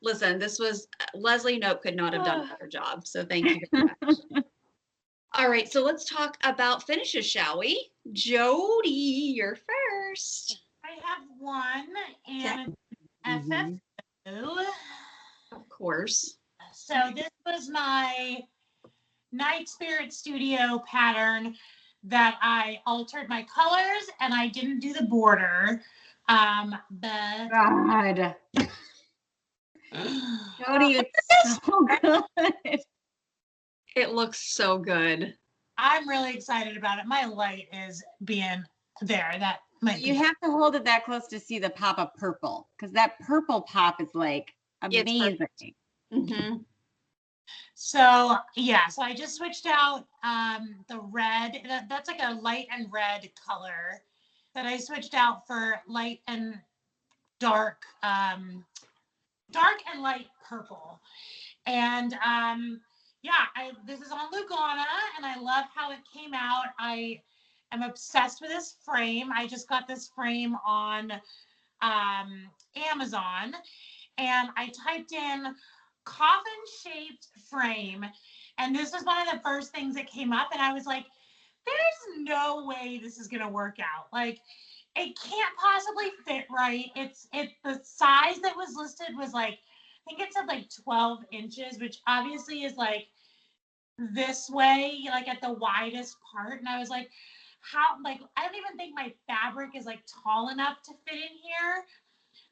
listen, this was Leslie Knope could not have done a better job. So thank you very much. All right, so let's talk about finishes, shall we? Jody, you're first. I have one and an FFO. Of course. So this was my Night Spirit Studio pattern that I altered my colors and I didn't do the border. But God. Jody, it's so good. It looks so good. I'm really excited about it. My light is being there. That might You have to hold it that close to see the pop of purple, because that purple pop is like amazing. Mm-hmm. So yeah, so I just switched out the red. That's like a light and red color that I switched out for light and dark, dark and light purple. And yeah, this is on Lugana, and I love how it came out. I am obsessed with this frame. I just got this frame on Amazon, and I typed in coffin-shaped frame, and this was one of the first things that came up, and I was like, there's no way this is gonna work out. Like, it can't possibly fit right. It's the size that was listed was like, I think it said like 12 inches, which obviously is like this way, like at the widest part. And I was like, how, like, I don't even think my fabric is like tall enough to fit in here,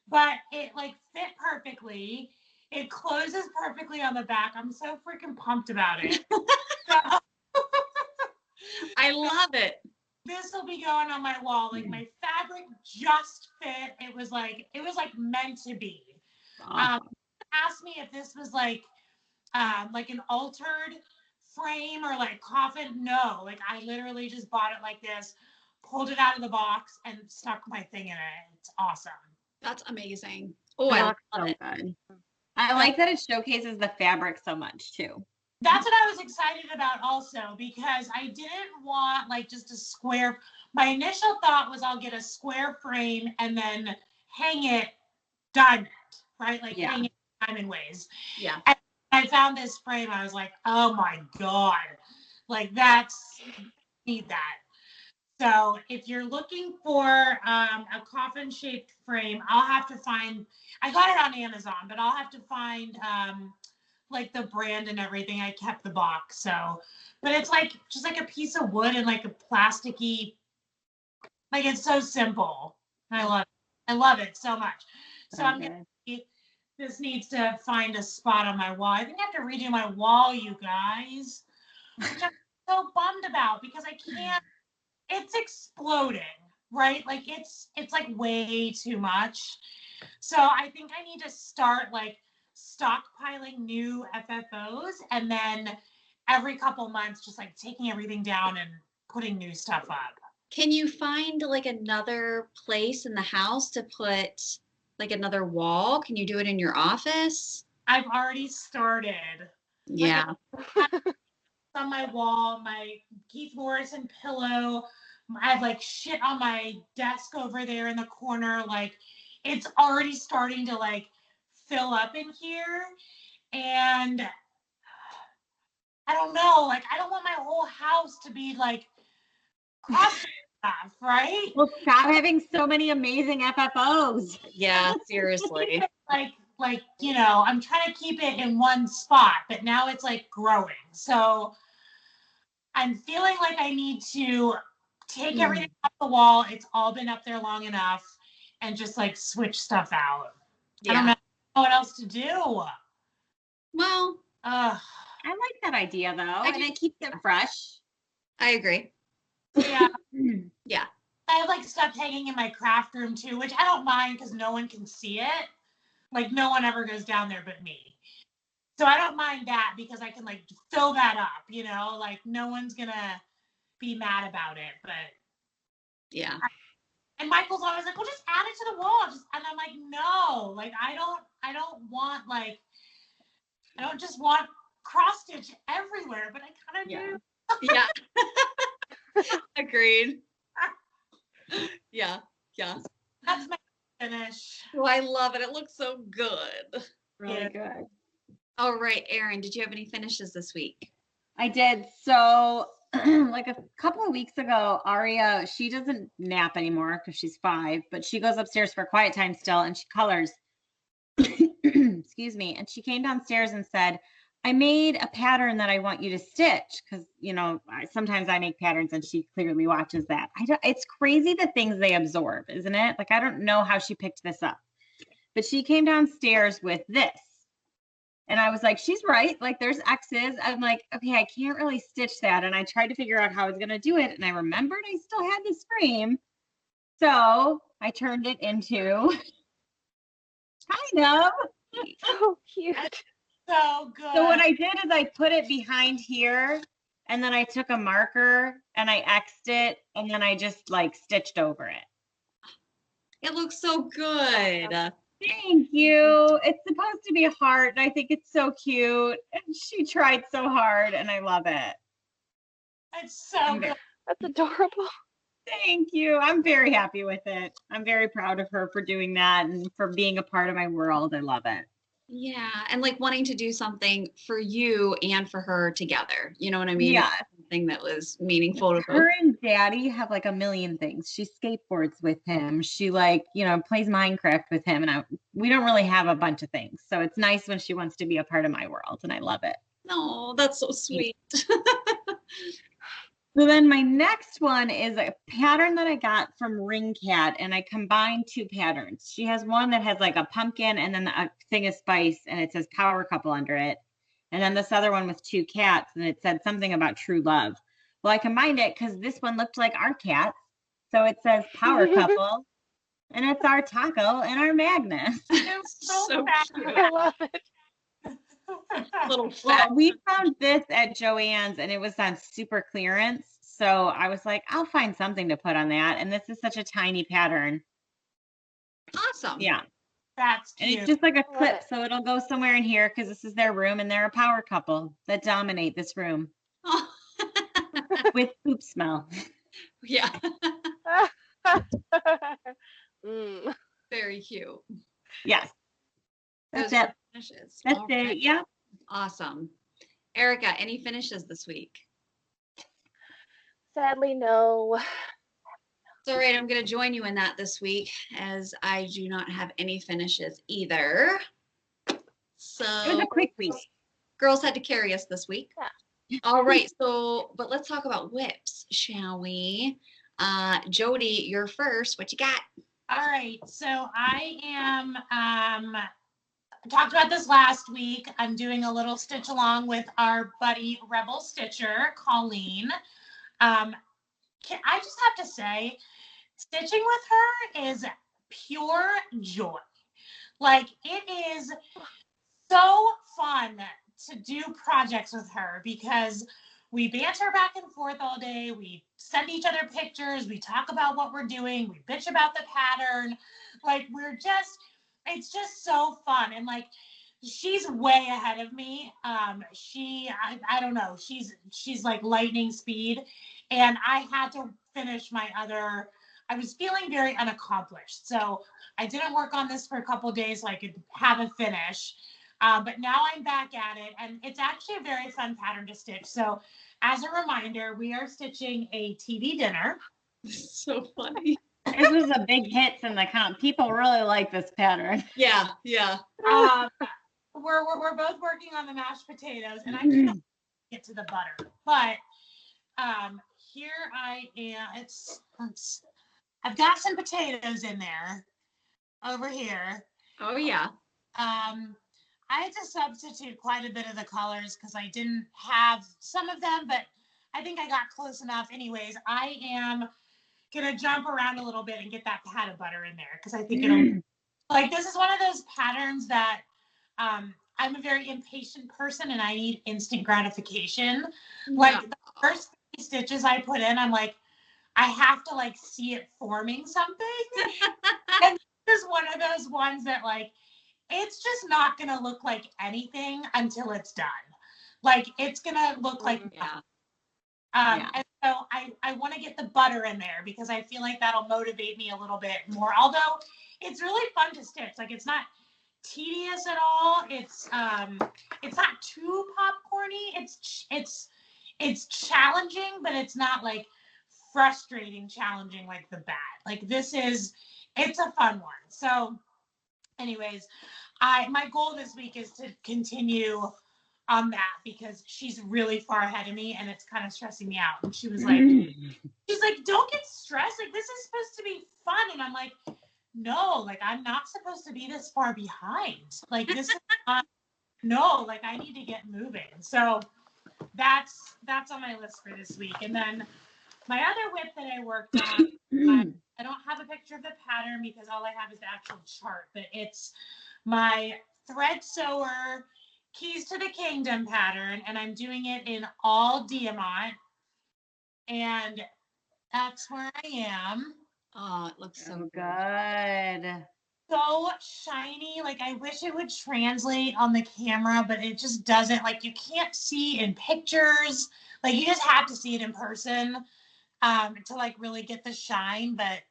but it like fit perfectly. It closes perfectly on the back. I'm so freaking pumped about it. I love it. This will be going on my wall. Like, my fabric just fit. It was like meant to be. Asked me if this was like an altered frame or like coffin. No, like I literally just bought it like this, pulled it out of the box, and stuck my thing in it. It's awesome. That's amazing. Oh, I love it. Good. I like that it showcases the fabric so much too. That's what I was excited about also, because I didn't want like just a square. My initial thought was I'll get a square frame and then hang it diamond, right? Like hang it diamond ways. Yeah. And I found this frame. I was like, oh my God, like need that. So if you're looking for a coffin shaped frame, I'll have to find, I got it on Amazon, but I'll have to find like the brand and everything. I kept the box. So, but it's like just like a piece of wood and like a plasticky, like it's so simple. I love it so much. So I'm gonna, this needs to find a spot on my wall. I think I have to redo my wall, you guys, which I'm so bummed about because I can't. It's exploding, right? Like it's like way too much. So I think I need to start like stockpiling new FFOs and then every couple months just like taking everything down and putting new stuff up. Can you find like another place in the house to put like another wall? Can you do it in your office? I've already started. Yeah. On my wall, my Keith Morrison pillow. I have like shit on my desk over there in the corner. Like it's already starting to like fill up in here. And I don't know, like I don't want my whole house to be like crushed stuff, right? Well, stop having so many amazing FFOs. Yeah, seriously. like, you know, I'm trying to keep it in one spot, but now it's like growing. So I'm feeling like I need to take everything off the wall. It's all been up there long enough and just like switch stuff out. Yeah. I don't know what else to do. Well, I like that idea though, and it keeps it fresh. I agree. Yeah. Yeah. I have like stuff hanging in my craft room too, which I don't mind because no one can see it. Like no one ever goes down there but me. So I don't mind that because I can like fill that up, you know, like no one's gonna be mad about it. But Yeah. and Michael's always like, well, just add it to the wall. And I'm like, no, like I don't just want cross stitch everywhere, but I kind of do. Yeah. Agreed. Yeah. Yeah. That's my finish. Oh, I love it. It looks so good. Really good. All right, Erin, did you have any finishes this week? I did. So like a couple of weeks ago, Aria, she doesn't nap anymore because she's 5, but she goes upstairs for quiet time still and she colors. Excuse me. And she came downstairs and said, I made a pattern that I want you to stitch because, you know, sometimes I make patterns and she clearly watches that. It's crazy the things they absorb, isn't it? Like, I don't know how she picked this up, but she came downstairs with this. And I was like, she's right. Like, there's X's. I'm like, okay, I can't really stitch that. And I tried to figure out how I was going to do it. And I remembered I still had this frame. So I turned it into kind of. So cute. So good. So what I did is I put it behind here. And then I took a marker and I X'd it. And then I just like stitched over it. It looks so good. Thank you. It's supposed to be a heart. And I think it's so cute. And she tried so hard and I love it. It's so good. That's adorable. Thank you. I'm very happy with it. I'm very proud of her for doing that and for being a part of my world. I love it. Yeah. And like wanting to do something for you and for her together. You know what I mean? Yeah. Something that was meaningful to Her and Daddy have like a million things. She skateboards with him. She like, you know, plays Minecraft with him. And we don't really have a bunch of things. So it's nice when she wants to be a part of my world. And I love it. No, that's so sweet. So then my next one is a pattern that I got from Ring Cat, and I combined 2 patterns. She has one that has like a pumpkin and then a thing of spice, and it says power couple under it. And then this other one with 2 cats, and it said something about true love. Well, I combined it because this one looked like our cat. So it says power couple, and it's our Taco and our Magnus. It's So fat. cute. I love it. Little fat. Well, we found this at Joann's and it was on super clearance. So I was like, I'll find something to put on that. And this is such a tiny pattern. Awesome. Yeah. That's And cute. it's just like a Love clip. it. So it'll go somewhere in here because this is their room and they're a power couple that dominate this room with poop smell. Yeah. Mm. Very cute. Yes. That's Those it. are finishes. That's All it. right. Yeah. Awesome. Erica, any finishes this week? Sadly, no. It's all right. I'm going to join you in that this week as I do not have any finishes either. It was So a quick week. girls had to carry us this week. Yeah. All right. So, but let's talk about whips, shall we? Jody, you're first. What you got? All right. So I am I talked about this last week. I'm doing a little stitch along with our buddy Rebel Stitcher, Colleen. I just have to say, stitching with her is pure joy. Like, it is so fun to do projects with her because we banter back and forth all day. We send each other pictures. We talk about what we're doing. We bitch about the pattern. Like, it's just so fun. And like, she's way ahead of me. I don't know. She's like lightning speed. And I had to finish I was feeling very unaccomplished. So I didn't work on this for a couple of days so I could have a finish. But now I'm back at it, and it's actually a very fun pattern to stitch. So as a reminder, we are stitching a TV dinner. So funny. This was a big hit in the comp. People really like this pattern. Yeah. Yeah. We're both working on the mashed potatoes, and I cannot get to the butter. But here I am. I've got some potatoes in there over here. Oh, yeah. I had to substitute quite a bit of the colors because I didn't have some of them, but I think I got close enough. Anyways, I am gonna jump around a little bit and get that pat of butter in there because I think it'll, like, this is one of those patterns that I'm a very impatient person and I need instant gratification. Like the first 3 stitches I put in, I'm like, I have to like see it forming something. And this is one of those ones that like, it's just not gonna look like anything until it's done. Like it's gonna look like nothing. And so I want to get the butter in there because I feel like that'll motivate me a little bit more. Although it's really fun to stitch. Like it's not tedious at all. It's not too popcorny. It's challenging, but it's not like frustrating challenging like the bat. Like it's a fun one. So anyways, my goal this week is to continue on that because she's really far ahead of me and it's kind of stressing me out. And she was like, don't get stressed. Like this is supposed to be fun. And I'm like, no, like I'm not supposed to be this far behind. Like this is not, no, like I need to get moving. So that's on my list for this week. And then my other whip that I worked on, I don't have a picture of the pattern because all I have is the actual chart, but it's my thread sewer Keys to the Kingdom pattern, and I'm doing it in all Diamant, and that's where I am. Oh, it looks so good. So shiny. Like I wish it would translate on the camera, but it just doesn't. Like you can't see in pictures. Like you just have to see it in person to like really get the shine. But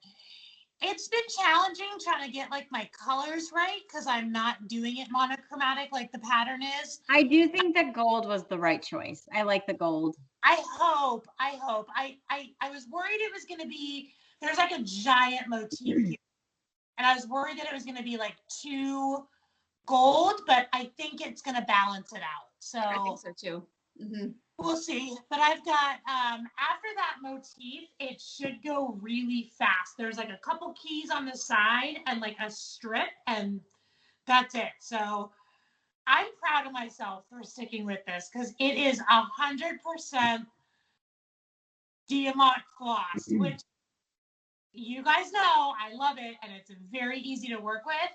it's been challenging trying to get like my colors right because I'm not doing it monochromatic like the pattern is. I do think that gold was the right choice. I like the gold. I hope. I was worried it was going to be, there's like a giant motif here. And I was worried that it was going to be like too gold, but I think it's going to balance it out. So I think so too. We'll see. But I've got, after that motif, it should go really fast. There's like a couple keys on the side and like a strip and that's it. So I'm proud of myself for sticking with this because it is 100% Diamant floss, which you guys know I love it and it's very easy to work with,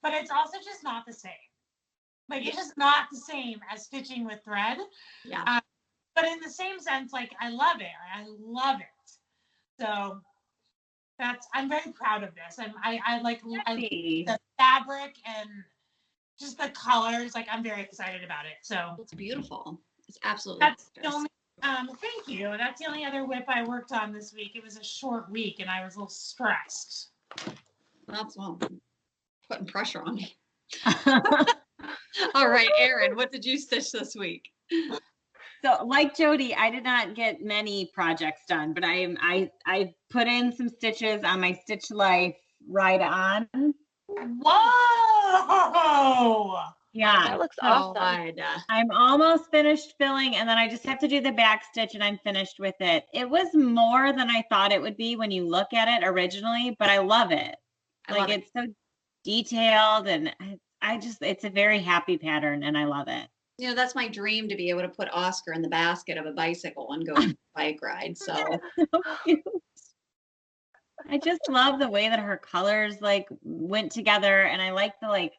but it's also just not the same. Like it's just not the same as stitching with thread. Yeah. But in the same sense, like I love it. I love it. So I'm very proud of this. And I like the fabric and just the colors. Like I'm very excited about it. So it's beautiful. It's absolutely that's the only thank you. That's the only other whip I worked on this week. It was a short week and I was a little stressed. That's putting pressure on me. All right, Erin, what did you stitch this week? So like Jody, I did not get many projects done, but I put in some stitches on my Stitch Life Ride On. Whoa! Yeah. That looks awesome. I'm almost finished filling and then I just have to do the back stitch and I'm finished with it. It was more than I thought it would be when you look at it originally, but I love it. It's so detailed and it's a very happy pattern and I love it. You know, that's my dream to be able to put Oscar in the basket of a bicycle and go on a bike ride. So cute. I just love the way that her colors like went together and I like the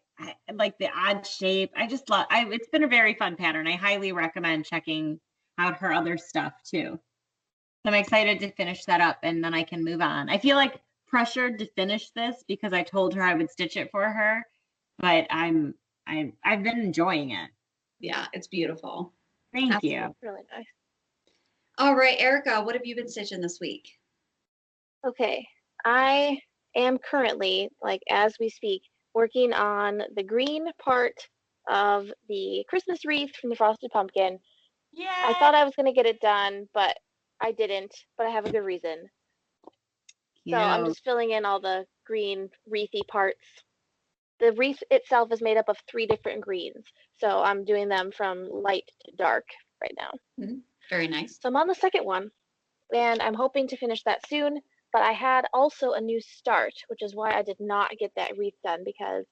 the odd shape. I just love it's been a very fun pattern. I highly recommend checking out her other stuff too. So I'm excited to finish that up and then I can move on. I feel like pressured to finish this because I told her I would stitch it for her, but I've been enjoying it. Yeah, it's beautiful. Thank you. Really nice. All right, Erica, what have you been stitching this week? Okay, I am currently, like as we speak, working on the green part of the Christmas wreath from the Frosted Pumpkin. Yeah. I thought I was going to get it done, but I didn't, but I have a good reason. So I'm just filling in all the green wreathy parts. The wreath itself is made up of 3 different greens. So I'm doing them from light to dark right now. Mm-hmm. Very nice. So I'm on the second one and I'm hoping to finish that soon, but I had also a new start, which is why I did not get that wreath done because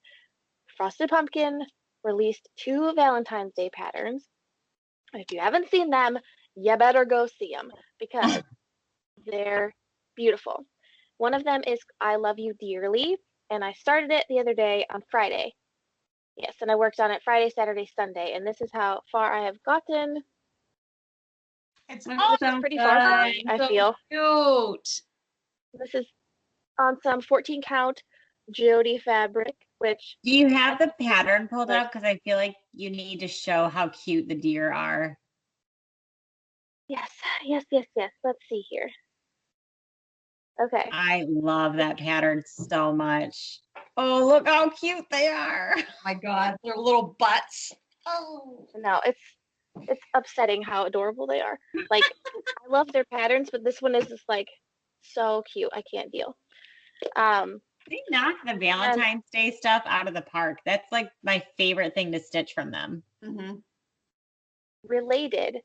Frosted Pumpkin released 2 Valentine's Day patterns. If you haven't seen them, you better go see them because they're beautiful. One of them is I Love You Dearly, and I started it the other day on Friday. Yes, and I worked on it Friday, Saturday, Sunday, and this is how far I have gotten. It's That's all so Pretty far for me, good. I So feel. cute. This is on some 14 count Jody fabric, which Do you have the pattern pulled Like- up? Because I feel like you need to show how cute the deer are. yes, yes, yes, yes. Let's see here. Okay. I love that pattern so much. Oh, look how cute they are. Oh my God, their little butts. Oh. No, it's upsetting how adorable they are. Like I love their patterns, but this one is just like so cute. I can't deal. They knock the Valentine's Day stuff out of the park. That's like my favorite thing to stitch from them. Mm-hmm. Related,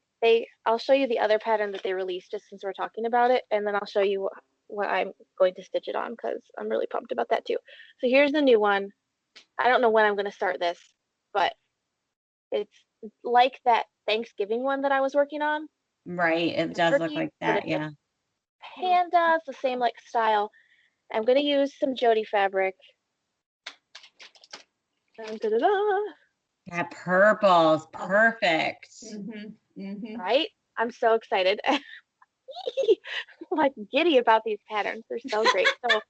I'll show you the other pattern that they released just since we're talking about it, and then I'll show you what I'm going to stitch it on because I'm really pumped about that too. So here's the new one. I don't know when I'm going to start this, but it's like that Thanksgiving one that I was working on. Right. It does look Turkey, like but that. it's a Yeah. panda. It's the same like style. I'm going to use some Jody fabric. Da-da-da. That purple's perfect. Mm-hmm. Mm-hmm. Right? I'm so excited. I'm like giddy about these patterns. They're so great. So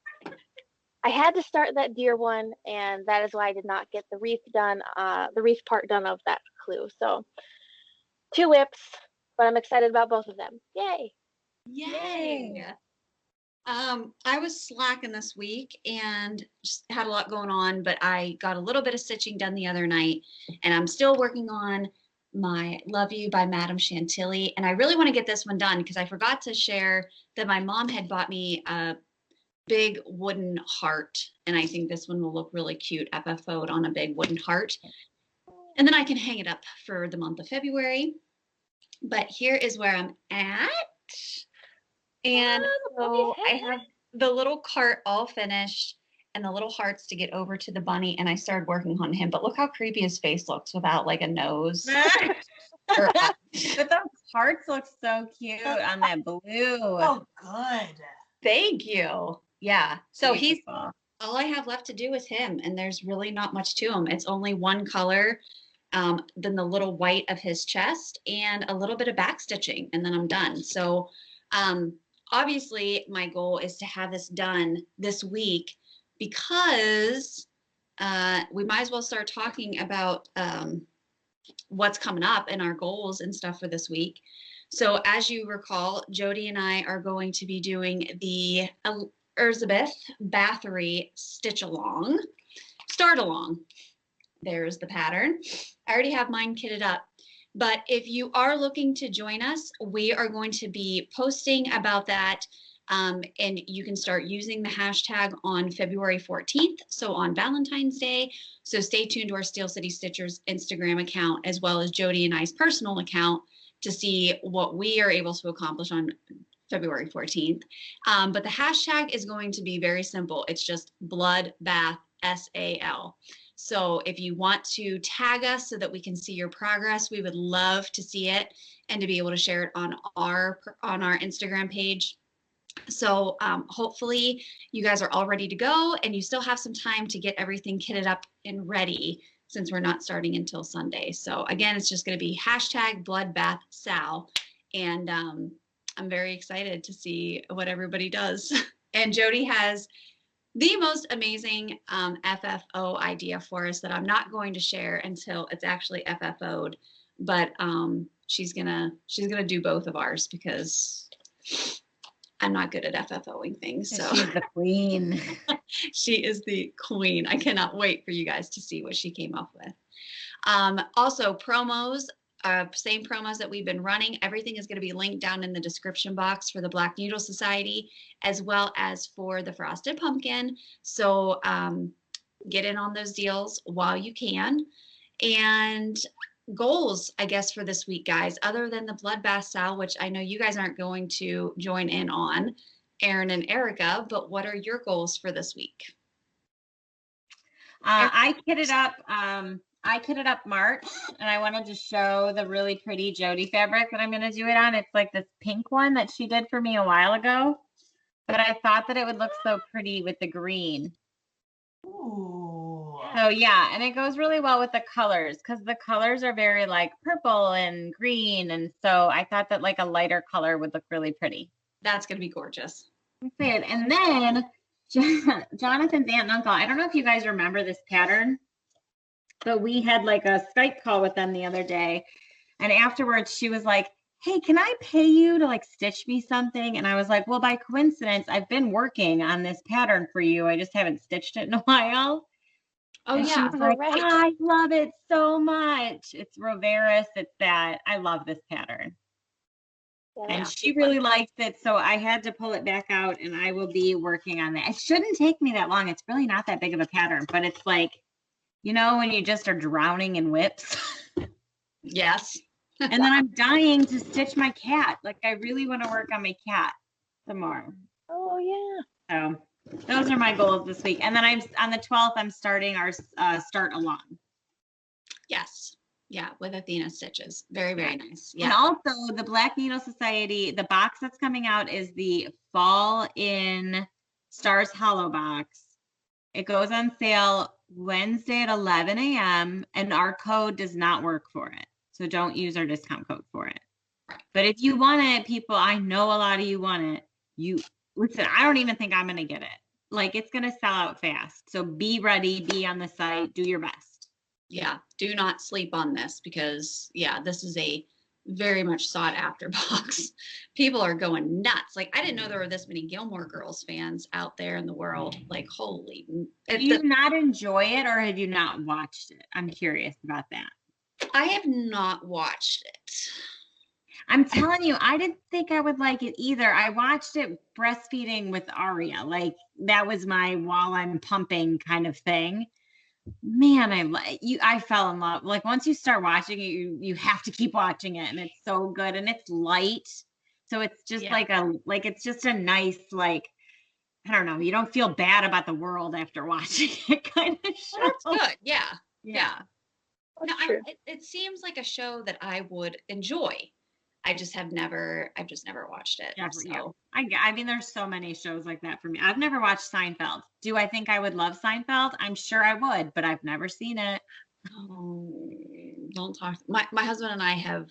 I had to start that deer one, and that is why I did not get the wreath done, the wreath part done of that clue. So 2 whips, but I'm excited about both of them. Yay! Yay. I was slacking this week and just had a lot going on, but I got a little bit of stitching done the other night, and I'm still working on my Love You by Madame Chantilly. And I really want to get this one done because I forgot to share that my mom had bought me a big wooden heart, and I think this one will look really cute FFO'd on a big wooden heart. And then I can hang it up for the month of February. But here is where I'm at. And so I have the little cart all finished and the little hearts to get over to the bunny, and I started working on him. But look how creepy his face looks without like a nose. Or But those hearts look so cute on that blue. oh good. thank you. Yeah. So he's Beautiful. all I have left to do is him, and there's really not much to him. It's only one color, then the little white of his chest and a little bit of back stitching, and then I'm done. So obviously my goal is to have this done this week because we might as well start talking about what's coming up and our goals and stuff for this week. So as you recall, Jody and I are going to be doing the Elizabeth Bathory stitch along, start along. There's the pattern. I already have mine kitted up. But if you are looking to join us, we are going to be posting about that. And you can start using the hashtag on February 14th, so on Valentine's Day. So stay tuned to our Steel City Stitchers Instagram account, as well as Jody and I's personal account, to see what we are able to accomplish on February 14th. But the hashtag is going to be very simple. It's just Bloodbath SAL. So if you want to tag us so that we can see your progress, we would love to see it and to be able to share it on our Instagram page. So hopefully you guys are all ready to go, and you still have some time to get everything kitted up and ready since we're not starting until Sunday. So again, it's just going to be hashtag Bloodbath Sal. And I'm very excited to see what everybody does. And Jody has the most amazing FFO idea for us that I'm not going to share until it's actually FFO'd, but she's gonna do both of ours because I'm not good at FFOing things. So She's the queen. she is the queen. I cannot wait for you guys to see what she came up with. Also promos. Same promos that we've been running. Everything is going to be linked down in the description box for the Black Needle Society, as well as for the Frosted Pumpkin. So get in on those deals while you can. And goals, I guess, for this week, guys, other than the Bloodbath Sal, which I know you guys aren't going to join in on, Erin and Erica, but what are your goals for this week? I kitted up March, and I wanted to show the really pretty Jody fabric that I'm going to do it on. It's like this pink one that she did for me a while ago. but I thought that it would look so pretty with the green. Ooh. So yeah, and it goes really well with the colors because the colors are very like purple and green. And so I thought that like a lighter color would look really pretty. That's going to be gorgeous. And then Jonathan's aunt and uncle, I don't know if you guys remember this pattern, but we had like a Skype call with them the other day. And afterwards she was like, hey, can I pay you to like stitch me something? And I was like, well, by coincidence, I've been working on this pattern for you. I just haven't stitched it in a while. Oh, And she yeah. was like, Right. I love it so much. It's Roveris. It's that. I love this pattern. Yeah, And that's she fun. really liked it. So I had to pull it back out and I will be working on that. It shouldn't take me that long. It's really not that big of a pattern, but it's like, you know, when you just are drowning in whips. Yes. And then I'm dying to stitch my cat. Like I really want to work on my cat some more. Oh yeah. So those are my goals this week. And then I'm on the 12th, I'm starting our start along. Yes. Yeah. With Athena stitches. Very, very nice. And Yeah. also the Black Needle Society, the box that's coming out is the Fall in Stars Hollow box. It goes on sale Wednesday at 11 a.m. and our code does not work for it. So don't use our discount code for it. But if you want it, people, I know a lot of you want it. You listen, I don't even think I'm going to get it. Like it's going to sell out fast. So be ready, be on the site, do your best. Yeah. Do not sleep on this because, yeah, this is a very much sought after box. People are going nuts. Like, I didn't know there were this many Gilmore Girls fans out there in the world. Like, holy. Do you not enjoy it or have you not watched it? I'm curious about that. I have not watched it. I'm telling you, I didn't think I would like it either. I watched it breastfeeding with Aria. Like that was my while I'm pumping kind of thing. Man, I fell in love. Like once you start watching it, you have to keep watching it, and it's so good and it's light. So it's just it's just a nice like I don't know. You don't feel bad about the world after watching it kind of show. Well, that's good. Yeah. Yeah. That's No, true. it seems like a show that I would enjoy. I've just never watched it. Yeah, So. I mean, there's so many shows like that for me. I've never watched Seinfeld. Do I think I would love Seinfeld? I'm sure I would, but I've never seen it. Oh, don't talk. My husband and I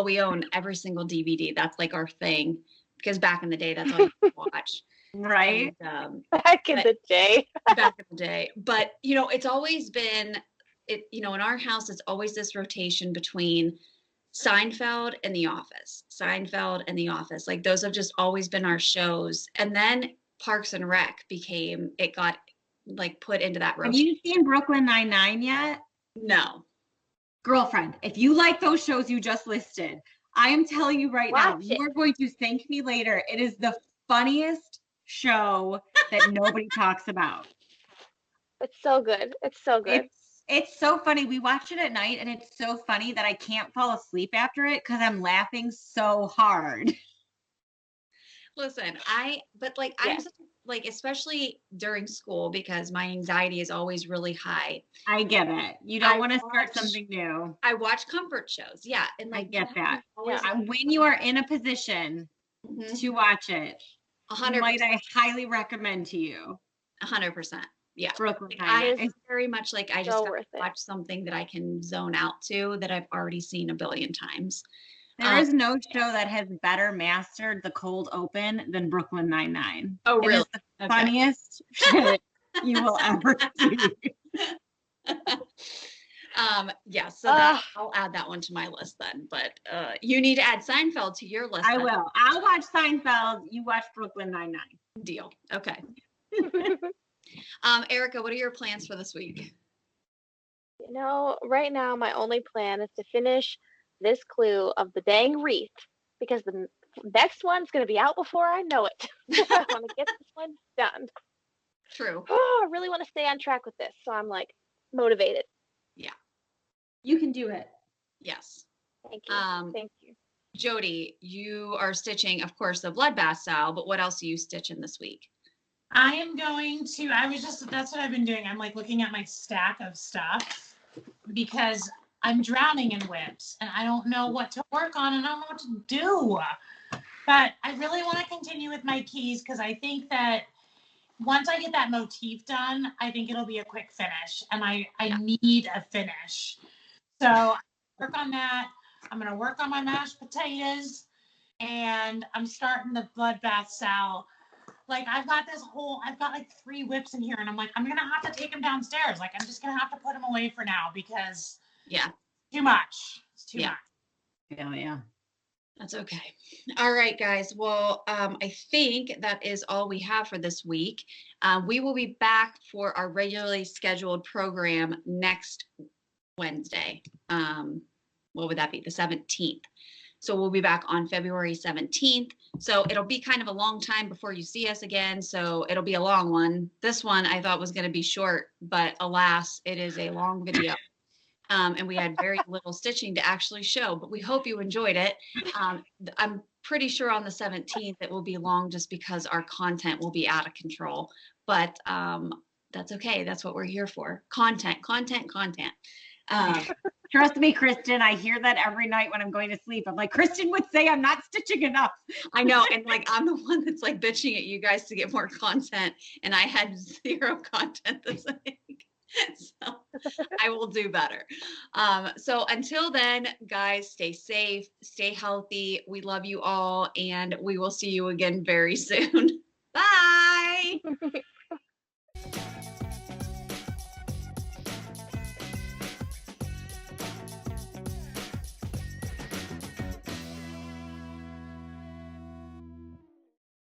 we own every single DVD. That's like our thing because back in the day, that's all you could watch. Right. And, Back in the day. back in the day. But, it's always been, in our house, it's always this rotation between Seinfeld and The Office. Seinfeld and The Office. Like those have just always been our shows. And then Parks and Rec got like put into that rotation. Have you seen Brooklyn Nine-Nine yet? No. Girlfriend, if you like those shows you just listed, I am telling you right now, Watch it. you are going to thank me later. It is the funniest show that nobody talks about. It's so good. It's so good. It's so funny. We watch it at night and it's so funny that I can't fall asleep after it because I'm laughing so hard. Listen, I'm such, like, especially during school because my anxiety is always really high. I get it. You don't want to start watch- something new. I watch comfort shows. Yeah. And I get that. always- When you are in a position Mhm. to watch it, 100%. I highly recommend to you. 100%. Yeah. Brooklyn I Nine-Nine. it's very much like I just So gotta worth it. watch something that I can zone out to that I've already seen a billion times. There is no show that has better mastered the cold open than Brooklyn Nine-Nine. Oh, It is really? the Okay. funniest shit you will ever see. Yeah, so I'll add that one to my list then. But you need to add Seinfeld to your list. I then. will. I'll watch Seinfeld. You watch Brooklyn Nine-Nine. Deal. Okay. Erica, what are your plans for this week? Right now my only plan is to finish this clue of the dang wreath because the next one's going to be out before I know it. I want to get this one done. True. Oh, I really want to stay on track with this, so I'm like motivated. You can do it. Yes. Thank you. Thank you. Jody, you are stitching, of course, the bloodbath style, but what else are you stitching this week? I am going to, that's what I've been doing. I'm like looking at my stack of stuff because I'm drowning in whips and I don't know what to work on and I don't know what to do. But I really want to continue with my keys because I think that once I get that motif done, I think it'll be a quick finish, and I need a finish. So work on that. I'm gonna work on my mashed potatoes, and I'm starting the bloodbath Sal. Like I've got like 3 whips in here, and I'm like, I'm gonna have to take them downstairs. Like I'm just gonna have to put them away for now because too much. It's too much. Yeah. That's okay. All right, guys. Well, I think that is all we have for this week. We will be back for our regularly scheduled program next Wednesday. What would that be? The 17th. So we'll be back on February 17th. So it'll be kind of a long time before you see us again. So it'll be a long one. This one I thought was going to be short, but alas, it is a long video. And we had very little stitching to actually show, but we hope you enjoyed it. I'm pretty sure on the 17th it will be long just because our content will be out of control, but that's okay. That's what we're here for. Content. Trust me, Kristen, I hear that every night when I'm going to sleep. I'm like, Kristen would say I'm not stitching enough. I know. And like, I'm the one that's like bitching at you guys to get more content, and I had 0 content this week. So I will do better. So until then, guys, stay safe, stay healthy. We love you all, and we will see you again very soon. Bye.